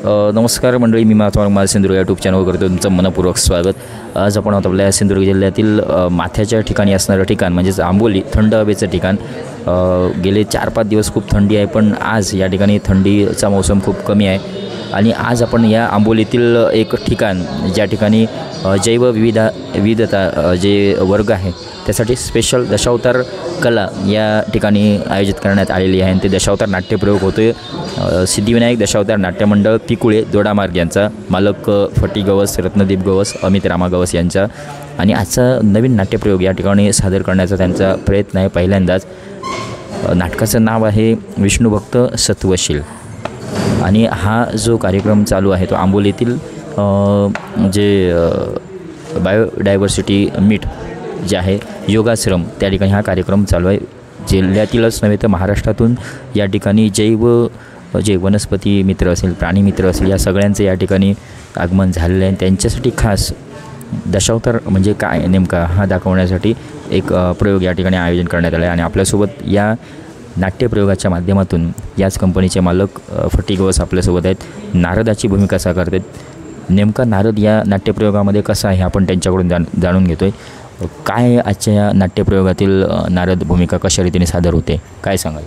नमस्कार मंडळी, मी महात्मा माझा सिंधुदुर्ग यूट्यूब चॅनलवर करतो तुमचं मनपूर्वक स्वागत। आज आपण आहोत आपल्या सिंधुदुर्ग जिल्ह्यातील माथ्याच्या ठिकाणी असणारं ठिकाण म्हणजेच आंबोली, थंड हवेचं ठिकाण। गेले 4-5 दिवस खूप थंडी आहे, पण आज या ठिकाणी थंडीचा मौसम खूप कमी आहे। आणि आज आपण या आंबोलीतील एक ठिकाण ज्या ठिकाणी विविधता जे वर्ग आहे त्यासाठी स्पेशल दशावतार कला या ठिकाणी आयोजित करण्यात आलेली आहे। आणि ते दशावतार नाट्यप्रयोग होतोय सिद्धिविनायक दशावतार नाट्यमंडळ पिकुळे दोडामार्ग यांचा, मालक फटी गवस, रत्नदीप गवस, अमित रामा गवस यांचा। आणि आजचा नवीन नाट्यप्रयोग या ठिकाणी सादर करण्याचा त्यांचा प्रयत्न आहे पहिल्यांदाच। नाटकाचं नाव आहे विष्णुभक्त सत्वशील। आणि हा जो कार्यक्रम चालू आहे तो आंबोलीतील जे बायोडायव्हर्सिटी मीट जे आहे योगाश्रम त्या ठिकाणी हा कार्यक्रम चालू आहे। जिल्ह्यातीलच नव्हे तर महाराष्ट्रातून या ठिकाणी जे वनस्पती मित्र असेल, प्राणी मित्र असेल, या सगळ्यांचं या ठिकाणी आगमन झालेलं आहे। त्यांच्यासाठी खास दशावतार म्हणजे काय नेमका हा दाखवण्यासाठी एक प्रयोग या ठिकाणी आयोजन करण्यात आलं आहे। आणि आपल्यासोबत या नाट्यप्रयोगाच्या माध्यमातून याच कंपनीचे मालक फटी गवस आपल्यासोबत आहेत। नारदाची भूमिका साकारतात। नेमका नारद या नाट्यप्रयोगामध्ये कसा आहे आपण त्यांच्याकडून जाणून घेतो आहे। काय आजच्या या नाट्यप्रयोगातील नारद भूमिका कशा रीतीने सादर होते, काय सांगाल?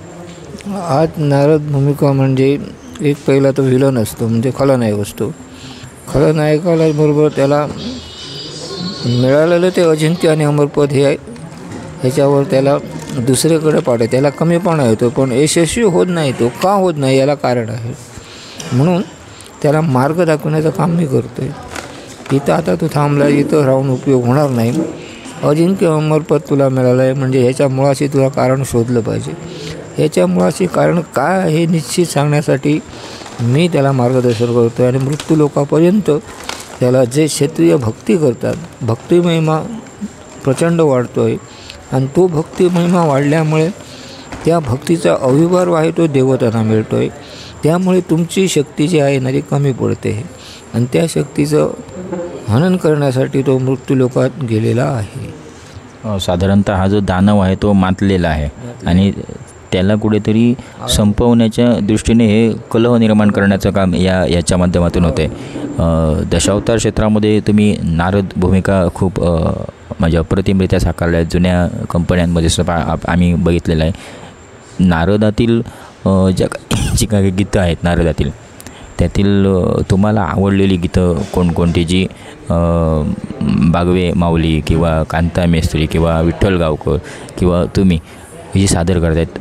आज नारद भूमिका म्हणजे एक पहिला तो विलन असतो, म्हणजे खलनायक असतो। खलनायकाला बरोबर त्याला मिळालेलं ते अजिंक्य आणि अमरपद हे ह्याच्यावर त्याला दुसरीकडे पाडे, त्याला कमीपणा येतो, पण यशस्वी होत नाही। तो का होत नाही याला कारण आहे, म्हणून त्याला मार्ग दाखवण्याचं काम मी करतो आहे। इथं आता तू थांबला, इथं राहून उपयोग होणार नाही। अजिंक्य अमरपद तुला मिळालं आहे म्हणजे ह्याच्या मुळाशी तुला कारण शोधलं पाहिजे। ह्याच्या मुळाशी कारण काय आहे हे निश्चित सांगण्यासाठी मी त्याला मार्गदर्शन करतो आहे। आणि मृत्यू लोकांपर्यंत त्याला जे क्षत्रिय भक्ती करतात, भक्ती महिमा प्रचंड वाढतो आहे। आणि तो भक्ती महिमा वाढल्यामुळे त्या भक्तीचा अविभार आहे तो देवतांना मिळतो आहे। त्यामुळे तुमची शक्ती जी आहे ना ती कमी पडते आणि त्या शक्तीचं हनन करण्यासाठी तो मृत्यू लोकात गेलेला आहे। साधारणतः हा जो दानव आहे तो मातलेला आहे आणि त्याला कुठेतरी संपवण्याच्या दृष्टीने हे कलह निर्माण करण्याचं काम याच्या माध्यमातून होते। दशावतार क्षेत्रामध्ये तुम्ही नारद भूमिका खूप म्हणजे अप्रतिमरित्या साकारल्या आहेत। जुन्या कंपन्यांमध्ये सुद्धा आम्ही बघितलेलं आहे। नारदातील जी काही गीतं आहेत नारदातील, त्यातील तुम्हाला आवडलेली गीतं कोणकोणती जी बागवे माऊली किंवा कांता मेस्त्री किंवा विठ्ठल गावकर किंवा तुम्ही जी सादर करतायत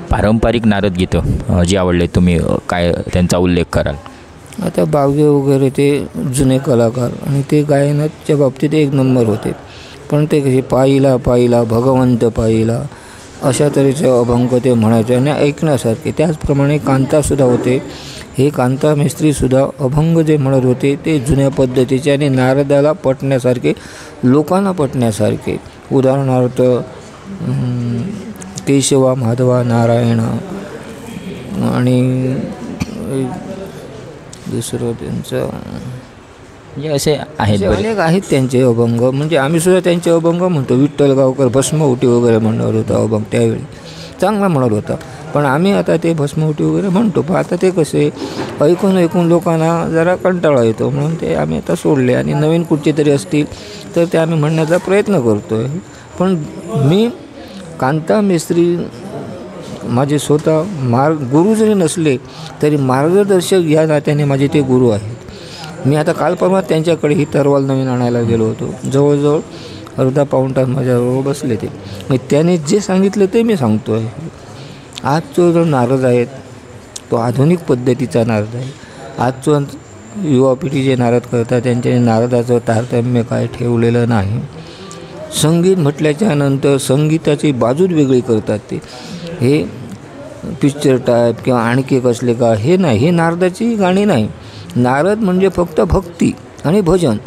पारंपरिक नारद गीतं जी आवडले, तुम्ही काय त्यांचा उल्लेख कराल? आता बागवे वगैरे ते जुने कलाकार आणि ते गायनाच्या बाबतीत एक नंबर होते, पण ते कसे पाहिला पाहिला भगवंत पाहिला अशा तऱ्हेचे अभंग ते म्हणायचे आणि ऐकण्यासारखे। त्याचप्रमाणे कांतासुद्धा होते, हे कांता मेस्त्रीसुद्धा अभंग जे म्हणत होते ते जुन्या पद्धतीचे आणि नारदाला पटण्यासारखे, लोकांना पटण्यासारखे। उदाहरणार्थ केशवा माधवा नारायण आणि दुसरं त्यांचं म्हणजे असे आहेत अनेक आहेत त्यांचे अभंग। म्हणजे आम्हीसुद्धा त्यांचे अभंग म्हणतो। विठ्ठल गावकर भस्मवटी वगैरे म्हणणार होता अभंग, त्यावेळी चांगला म्हणत होता, पण आम्ही आता ते भस्मवटी वगैरे म्हणतो। पण आता ते कसे ऐकून लोकांना जरा कंटाळा येतो, म्हणून ते आम्ही आता सोडले आणि नवीन कुठचे तरी असतील तर ते आम्ही म्हणण्याचा प्रयत्न करतो आहे। पण मी कांता मेस्त्री माझे स्वतः गुरु जरी नसले तरी मार्गदर्शक या नात्याने माझे ते गुरु आहेत। मी आता काल परवा त्यांच्याकडे ही तरवाल नवीन आणायला गेलो होतो, जवळजवळ अर्धा पाऊण तास माझ्याबरोबर बसले ते। मग त्याने जे सांगितलं ते मी सांगतो आहे। आजचा जो नारद आहे तो आधुनिक पद्धतीचा नारद आहे। आजचं युवा पिढी जे नारद करतात त्यांच्याने नारदाचं तारतम्य काय ठेवलेलं नाही। संगीत म्हटल्याच्या नंतर संगीताची बाजूच वेगळी करतात ते, हे पिक्चर टाईप किंवा आणखी कसले का हे नाही, हे नारदाची गाणी नाही। नारद म्हणजे फक्त भक्ती आणि भजन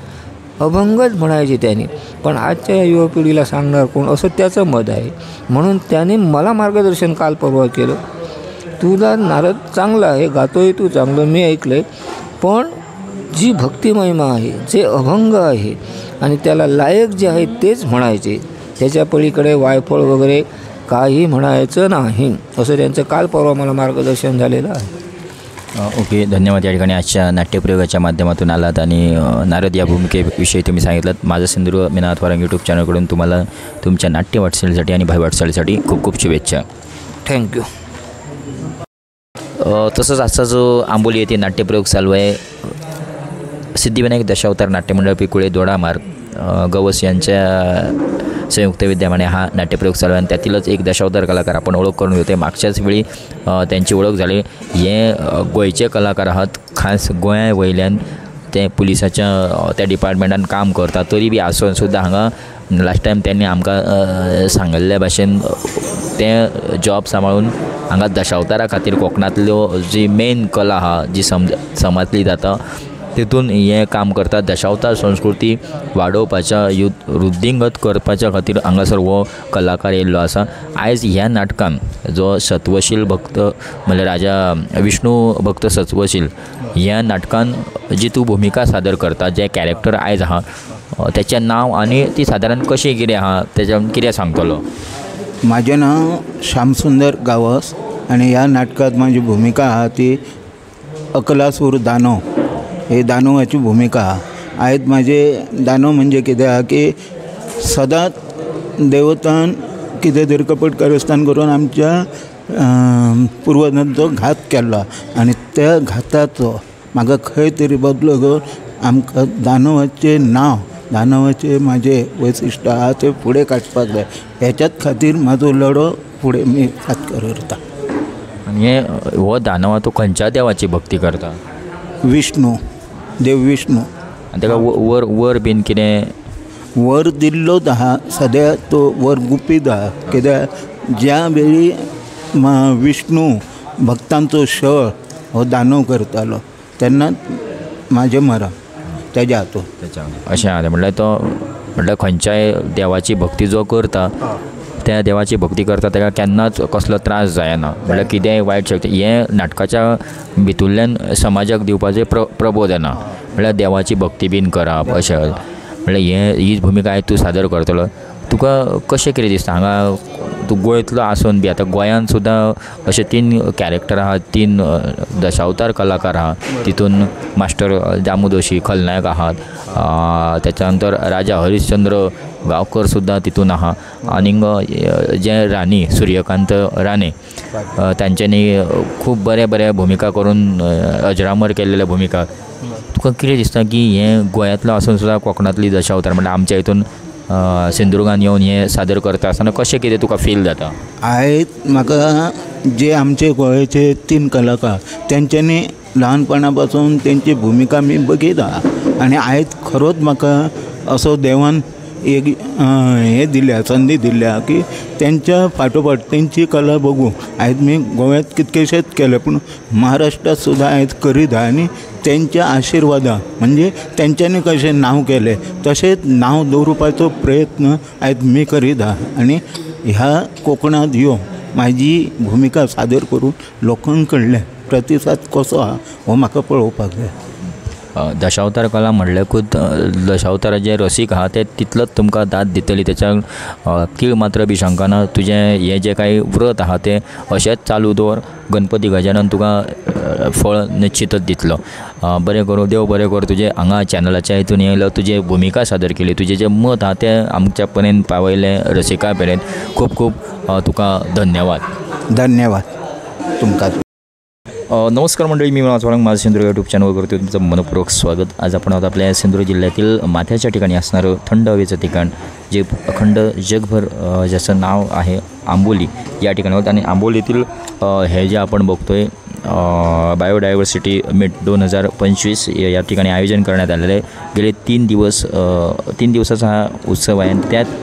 अभंगच म्हणायचे त्याने। पण आजच्या या युवा पिढीला सांगणार कोण असं त्याचं मत आहे, म्हणून त्याने मला मार्गदर्शन काल परवा केलं। तुला नारद चांगला आहे, गातोय तू चांगलं, मी ऐकलं आहे, पण जी भक्ती महिमा आहे, जे अभंग आहे आणि त्याला लायक जे आहे तेच म्हणायचे, त्याच्या पलीकडे वायफळ वगैरे काही म्हणायचं नाही, असं त्यांचं काल परवा मला मार्गदर्शन झालेलं आहे। ओके, धन्यवाद. या ठिकाणी आजच्या नाट्यप्रयोगाच्या माध्यमातून आलात आणि नारद या भूमिकेविषयी तुम्ही सांगितलं. माझं सिंधुदुर्ग मी नाथ वारंग यूट्यूब चॅनलकडून तुम्हाला तुमच्या नाट्य वाटचालीसाठी आणि भाई वाटचालीसाठी खूप खूप शुभेच्छा. थँक्यू. तसंच आजचा जो आंबोली येथे नाट्यप्रयोग चालू आहे, सिद्धिविनायक दशावतार नाट्यमंडळ पिकुळे दोडामार्ग गवस यांच्या संयुक्त विद्यमाने हा नाट्यप्रयोग चालू आहे आणि त्यातीलच एक दशावतार कलाकार आपण ओळख करून घेतो. मागच्याच वेळी त्यांची ओळख झाली. हे गोंयचे कलाकार आहात, खास गोंया वयल्यान ते पुलिसाच्या त्या डिपार्टमेंटान काम करता. तरी बी आसून सुद्दां हांगा लास्ट टायम त्यांनी आमकां सांगिल्ल्या भाशेन ते जॉब सांबाळून हांगा दशावतारा खातीर कोंकणांतल्यो जी मेन कला आहा जी समजली जाता तितून हे काम करता. दशावतार संस्कृती वाडोवपाच्या वृद्धींगत करपाच्या खातीर हांगासर हो कलाकार येयल्लो आसा. आयज ह्या नाटकान जो सत्वशील भक्त म्हणल्यार राजा विष्णू भक्त सत्वशील ह्या नाटकान जी तूं भुमिका सादर करता, जे कॅरेक्टर आयज आहा त्याचें नांव आनी ती सादारण कशी कितें आहा तेच्या कितें सांगतलो. माझे नाव श्यामसुंदर गावस आणि ह्या नाटकात माझी भूमिका आहा ती अकलासूर दानव. हे दानवाची भूमिका आहा. आयज माझे दानव म्हणजे कितें आहा की सदांच देवतान कितें तरी कपट कारस्थान करून आमच्या पुर्वजांचो घात केल्लो आनी त्या घाताचो म्हाका खंय तरी बदलो घेवन आमकां दानवाचें नांव, दानवाचे माझे वैशिश्ट्य आहा ते फुडें काडपाक जाय. ह्याच्यात खातीर म्हाजो लढो फुडें मी करता. आनी हो दानवा तो खंयच्या देवाची भक्ती करता. विष्णू, देव विष्णू. आनी ताका वर वर बीन कितें वर दिल्लोच आहा. सद्या तो वर गुपीत आहा. कित्याक ज्या वेळी विष्णू भक्तांचो छळ हो दानव करतालो तेन्ना म्हाजें मरण तेज्या हातून त्याच्या अशें आहा. म्हणल्यार तो म्हणल्यार खंयच्याय देवाची भक्ती जो करता त्या देवाची भक्ती करता ताका केन्नाच कसलो त्रास जायना. म्हणल्यार कितेंय वायट शक्ती हें नाटकाच्या भितूरल्यान समाजाक दिवपाचें प्रबोधना. म्हणल्यार देवाची भक्ती बीन करप अशें. म्हणल्यार हीच भुमिका आयज तूं सादर करतलो. तुका कशें कितें दिसता हांगा तूं गोंयांतलो आसून बी आतां गोंयांत सुद्दां अशे 3 कॅरेक्टर आहात, 3 दशावतार कलाकार आहात. तितून मास्टर दामू दोशी खलनायक आहात, त्याच्या नंतर राजा हरिश्चंद्र गांवकर सुद्दां तितून आहा आनीक जे राणी सूर्यकांत राणे तांच्यांनी खूब बऱ्या भुमिका करून अजरामर केल्लेल्या भुमिका. तुका कितें दिसता की हें गोंयांतलो आसून सुद्दां कोंकणांतली दशावतार म्हणल्यार आमच्या हितून सिंधुदुर्गान येवन हें सादर करता आसतना कशें कितें तुका फील जाता. आयज म्हाका जे आमचे गोंयचे 3 कलाकार तेंच्यांनी ल्हानपणा पासून तेंची भुमिका मी बघीत आहा आनी आयज खरोच म्हाका असो देवान एक हे दिल्या संदी दिल्या की त्यांच्या फाटोफाट तेंची कला बघू आयज मी गोव्यात कितकेशेच केले पण महाराष्ट्रात सुद्धा आयज करीत आहा आनी त्यांच्या आशिर्वादा म्हणजे त्यांच्यानी कशें नांव केले तशेंच नांव दवरपाचो प्रयत्न आयज मी करीत आहा आनी ह्या कोकणांत येवन म्हाजी भुमिका सादर करून लोकां कडल्यान प्रतिसाद कसो आहा हो म्हाका पळोवपाक जाय. दशावतार कला म्हणल्याकूच दशावताराचे रसीक आहा ते तितलोच तुमकां दाद दितली. त्याच्या कीळ मात्र भिशंकाना. तुजें हें जें कांय व्रत आहा तें अशेंच चालू दवर. गणपती गजानन तुका फळ निश्चितच दितलो. बरें करूं, देव बरें कर. तुजें हांगा चॅनलाच्या हितून येयलो, तुजी भुमिका सादर केली, तुजें जें मत आहा तें आमच्या पर्यंत पावयलें रसिका पर्यंत खूब खूब तुका धन्यवाद. धन्यवाद तुमकां. नमस्कार मंडळी, मी नाथ वारंग, माझं सिंधुदुर्ग यूट्यूब चॅनल करतो तुमचं मनपूर्वक स्वागत. आज आपण आहोत आपल्या सिंधुदुर्ग जिल्ह्यातील माथ्याच्या ठिकाणी असणारं थंड हवेचं ठिकाण जे अखंड जगभर ज्याचं नाव आहे आंबोली या ठिकाणी आहोत. आणि आंबोलीतील हे जे आपण बघतोय बायोडायव्हर्सिटी मीट 2025 या ठिकाणी आयोजन करण्यात आलेलं आहे. गेले 3 दिवसाचा हा उत्सव आहे आणि त्यात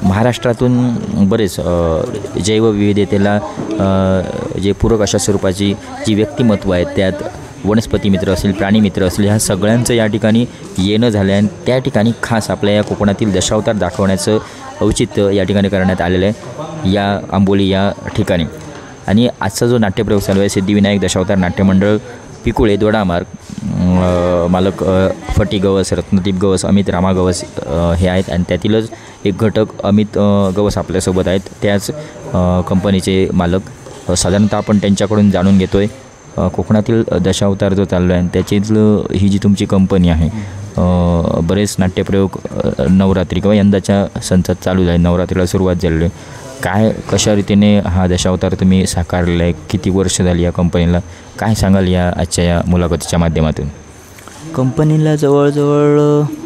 महाराष्ट्रातून बरेच जैवविविधतेला जे पूरक अशा स्वरूपाची जी व्यक्तिमत्व आहेत त्यात वनस्पती मित्र असतील, प्राणी मित्र असतील, ह्या सगळ्यांचं या ठिकाणी येणं झालं आहे. आणि त्या ठिकाणी खास आपल्या या कोकणातील दशावतार दाखवण्याचं औचित्य या ठिकाणी करण्यात आलेलं आहे या आंबोली या ठिकाणी. आणि आजचा जो नाट्यप्रयोग चालू आहे सिद्धिविनायक दशावतार नाट्यमंडळ पिकुळे दोडामार्ग, मालक फटी गवस, रत्नदीप गवस, अमित रामा गवस हे आहेत. आणि त्यातीलच एक घटक अमित गवस आपल्यासोबत आहेत. त्याच कंपनीचे मालक. साधारणतः आपण त्यांच्याकडून जाणून घेतो आहे कोकणातील दशावतार जो चाललो आहे त्याचीतलं ही जी तुमची कंपनी आहे, बरेच नाट्यप्रयोग नवरात्री किंवा यंदाच्या संचात चालू झाले, नवरात्रीला सुरुवात झालेली आहे. काय कशा रीतीने हा दशावतार तुम्ही साकारलेला आहे, किती वर्ष झाली या कंपनीला, काय सांगाल या आजच्या या मुलाखतीच्या माध्यमातून? कंपनीला जवळजवळ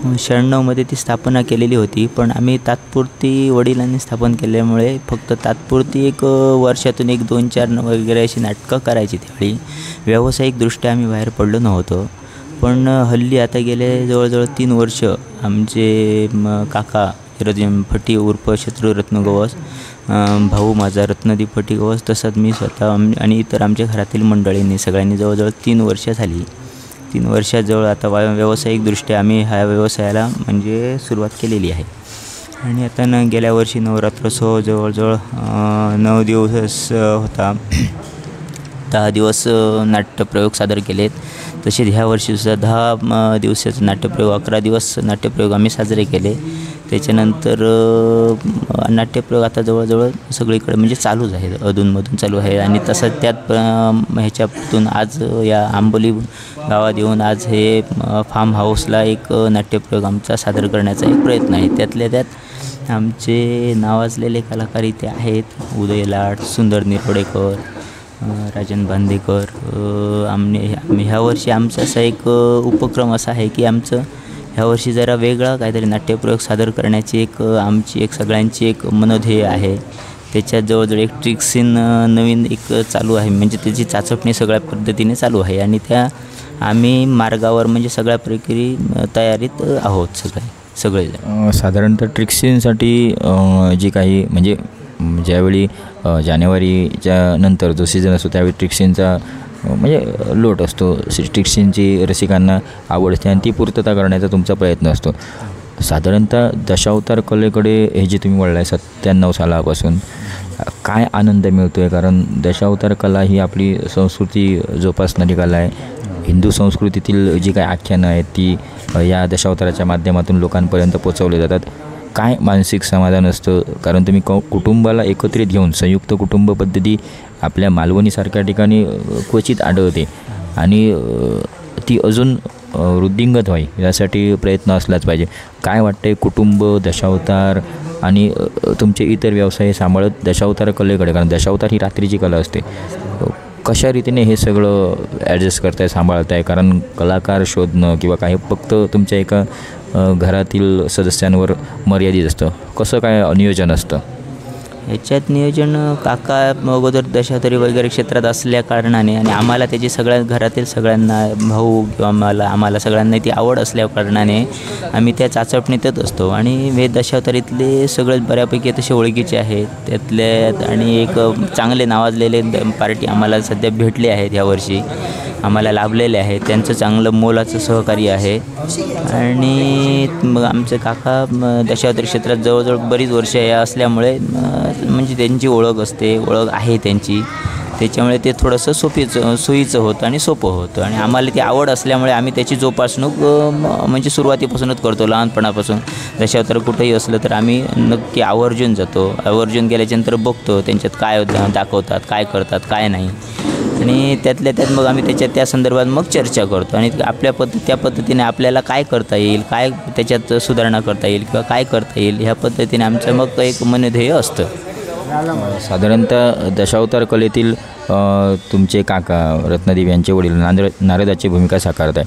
96मध्ये ती स्थापना केलेली होती, पण आम्ही तात्पुरती वडिलांनी स्थापन केल्यामुळे फक्त तात्पुरती एक वर्षातून 1-2-4 वगैरे अशी नाटकं करायची. त्यावेळी व्यावसायिकदृष्ट्या आम्ही बाहेर पडलो नव्हतो. पण हल्ली आता गेले जवळजवळ 3 वर्ष आमचे काका फटी उर्फ शत्रुरत्न गवस, भाऊ माझा रत्नदीप फटी गवस, तसंच मी स्वतः आणि इतर आमच्या घरातील मंडळींनी सगळ्यांनी जवळजवळ 3 वर्ष झाली. 3 वर्षाजवळ आता व्यावसायिकदृष्ट्या आम्ही ह्या व्यवसायाला म्हणजे सुरुवात केलेली आहे. आणि आता गेल्या वर्षी नवरात्रोत्सव जवळजवळ 9 दिवस होता. 10 दिवस नाट्यप्रयोग सादर केलेत. तसेच ह्या वर्षीसुद्धा 10 दिवसाचे नाट्यप्रयोग, 11 दिवस नाट्यप्रयोग आम्ही साजरे केले. त्याच्यानंतर नाट्यप्रयोग आता जवळजवळ सगळीकडे म्हणजे चालूच आहे, अधूनमधून चालू आहे. आणि तसंच त्यात ह्याच्यातून आज या आंबोली गावात येऊन आज हे फार्म हाऊसला एक नाट्यप्रयोग आमचा सादर करण्याचा एक प्रयत्न आहे. त्यातल्या त्यात आमचे नावाजलेले कलाकार इथे आहेत, उदय लाड, सुंदर निरोडेकर, राजन बांदेकर. आम्ही ह्या वर्षी आमचा असा एक उपक्रम असा आहे की आमचं ह्या वर्षी जरा वेगळा काहीतरी नाट्यप्रयोग सादर करण्याची आमची सगळ्यांची एक मनोध्येय आहे. त्याच्यात जवळजवळ एक ट्रिक सीन नवीन एक चालू आहे, म्हणजे त्याची चाचपणी सगळ्या पद्धतीने चालू आहे. आणि त्या आम्ही मार्गावर म्हणजे सगळ्या प्रकारे तयारीत आहोत सगळे. साधारणतः ट्रिक सीनसाठी जी काही म्हणजे ज्यावेळी जानेवारीच्या नंतर जो सीझन असतो त्यावेळी ट्रिक सीनचा म्हणजे लोट असतो, ट्रिक सीनची रसिकांना आवड असते आणि ती पूर्तता करण्याचा तुमचा प्रयत्न असतो. साधारणतः दशावतार कलेकडे हे जे तुम्ही वळला आहे 97 सालापासून, काय आनंद मिळतो आहे? कारण दशावतार कला ही आपली संस्कृती जोपासणारी कला आहे. हिंदू संस्कृतीतील जी काही आख्यानं आहेत ती या दशावताराच्या माध्यमातून लोकांपर्यंत पोचवले जातात. काय मानसिक समाधान असतं? कारण तुम्ही कुटुंबाला एकत्रित घेऊन संयुक्त कुटुंब पद्धती आपल्या मालवणीसारख्या ठिकाणी क्वचित आढळते आणि ती अजून वृद्धिंगत व्हावी यासाठी प्रयत्न असलाच पाहिजे. काय वाटते कुटुंब, दशावतार आणि तुमचे इतर व्यवसाय सांभाळत दशावतार कलेकडे, कारण दशावतार ही रात्रीची कला असते, कशा रीतीने हे सगळं ॲडजस्ट करताय, सांभाळताय? कारण कलाकार शोधणं किंवा काही फक्त तुमच्या एका घरातील सदस्यांवर मर्यादित असतं, कसं काय नियोजन असतं? ह्याच्यात नियोजन काका अगोदर दशावतारी वगैरे क्षेत्रात असल्या कारणाने आणि आम्हाला त्याची सगळ्या घरातील सगळ्यांना भाऊ किंवा आम्हाला सगळ्यांना ती आवड असल्या कारणाने आम्ही त्या चाचपणीतच असतो. आणि हे दशावतारीतले सगळेच बऱ्यापैकी तसे ओळखीचे आहेत त्यातल्या, आणि एक चांगले नावाजलेले पार्टी आम्हाला सध्या भेटले आहेत यावर्षी, आम्हाला लाभलेले आहेत. त्यांचं चांगलं मोलाचं सहकार्य आहे. आणि मग आमचे काका दशावतारी क्षेत्रात जवळजवळ बरीच वर्ष असल्यामुळे म्हणजे त्यांची ओळख आहे त्यांची, त्याच्यामुळे ते थोडंसं सोयीचं होतं आणि सोपं होतं. आणि आम्हाला ती आवड असल्यामुळे आम्ही त्याची जोपासणूक म्हणजे सुरुवातीपासूनच करतो, लहानपणापासून. दशावतार कुठेही असलं तर आम्ही नक्की आवर्जून जातो, आवर्जून गेल्याच्यानंतर बघतो त्यांच्यात काय दाखवतात, काय करतात, काय नाही. आणि त्यातल्या त्यात मग आम्ही त्या संदर्भात मग चर्चा करतो आणि त्या पद्धतीने आपल्याला काय करता येईल, काय त्याच्यात सुधारणा करता येईल किंवा काय करता येईल ह्या पद्धतीने आमचं मग एक मनोध्येय असतं. साधारणतः दशावतार कलेतील तुमचे काका रत्नदीप यांचे वडील नारदाची भूमिका साकारत आहे.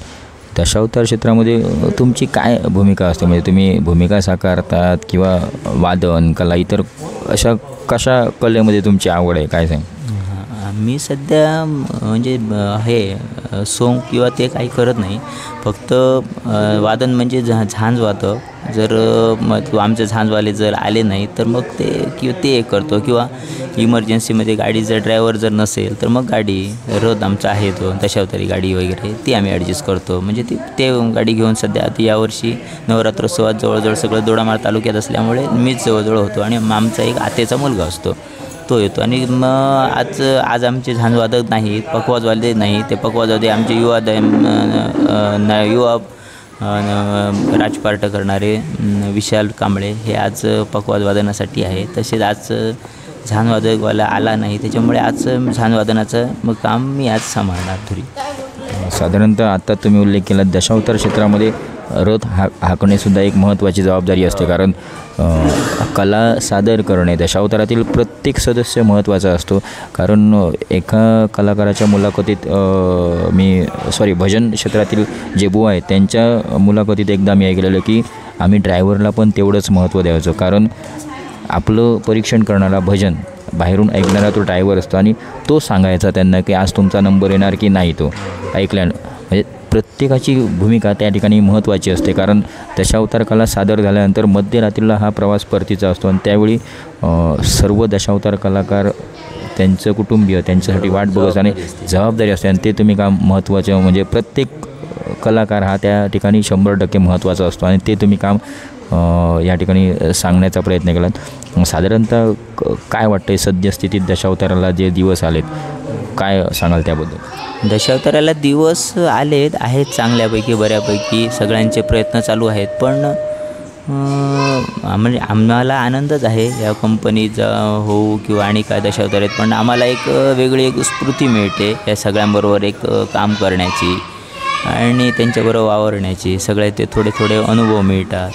दशावतार क्षेत्रामध्ये तुमची काय भूमिका असते? म्हणजे तुम्ही भूमिका साकारतात किंवा वादन कला इतर अशा कशा कलेमध्ये तुमची आवड आहे, काय सांग? मी सध्या म्हणजे हे सोंग किंवा ते काही करत नाही, फक्त वादन म्हणजे झांज वादक. जर मग आमचे झांजवाले जर आले नाही तर मग ते एक करतो, किंवा इमर्जन्सीमध्ये गाडीचा ड्रायव्हर जर नसेल तर मग गाडी रथ आमचा आहे तो दशावतारी गाडी वगैरे ती आम्ही ॲडजस्ट करतो. म्हणजे ते गाडी घेऊन सध्या आता यावर्षी नवरात्रोत्सवात जवळजवळ सगळं दोडामाळ तालुक्यात असल्यामुळे मीच जवळजवळ होतो आणि आमचा एक आतेचा मुलगा असतो तो येतो. आणि मग आज आमचे झांजवादक नाहीत, पखवाजवाले नाही, ते पखवाजवाले आमचे युवा राजपार्ट करणारे विशाल कांबळे हे आज पखवाज वादनासाठी आहे. तसेच आज झानवादकवाला आला नाही, त्याच्यामुळे आज झानवादनाचं मग काम मी आज सांभाळणार धुरी. साधारणतः आत्ता तुम्ही उल्लेख केला दशावतार क्षेत्रामध्ये रथ हाकणेसुद्धा एक महत्त्वाची जबाबदारी असते, कारण कला सादर करणे दशावतारातील प्रत्येक सदस्य महत्त्वाचा असतो. कारण एका कलाकाराच्या मुलाखतीत भजन क्षेत्रातील जे बुवा आहेत त्यांच्या मुलाखतीत एकदा मी ऐकलेलं की आम्ही ड्रायव्हरला पण तेवढंच महत्त्व द्यायचो, कारण आपलं परीक्षण करणारा भजन बाहेरून ऐकणारा तो ड्रायव्हर असतो आणि तो सांगायचा त्यांना की आज तुमचा नंबर येणार की नाही. तो ऐकल्यानं म्हणजे प्रत्येकाची भूमिका त्या ठिकाणी महत्त्वाची असते, कारण दशावतार कला सादर झाल्यानंतर मध्यरात्रीला हा प्रवास परतीचा असतो आणि त्यावेळी सर्व दशावतार कलाकार त्यांचं कुटुंबीय त्यांच्यासाठी वाट बघत आणि जबाबदारी असते आणि ते तुम्ही काम महत्त्वाचं म्हणजे प्रत्येक कलाकार हा त्या ठिकाणी 100% महत्त्वाचा असतो आणि ते तुम्ही काम या ठिकाणी सांगण्याचा प्रयत्न केलात. साधारणतः काय वाटतं सद्यस्थितीत दशावताराला जे दिवस आलेत काय सांगाल त्याबद्दल? दशावताराला दिवस आहेत चांगल्यापैकी बऱ्यापैकी सगळ्यांचे प्रयत्न चालू आहेत, पण म्हणजे आम्हाला आनंदच आहे या कंपनीचा होऊ किंवा आणि काय दशावतार आहेत, पण आम्हाला एक वेगळी एक स्फूर्ती मिळते या सगळ्यांबरोबर एक काम करण्याची आणि त्यांच्याबरोबर वावरण्याची. सगळे ते थोडे थोडे अनुभव मिळतात.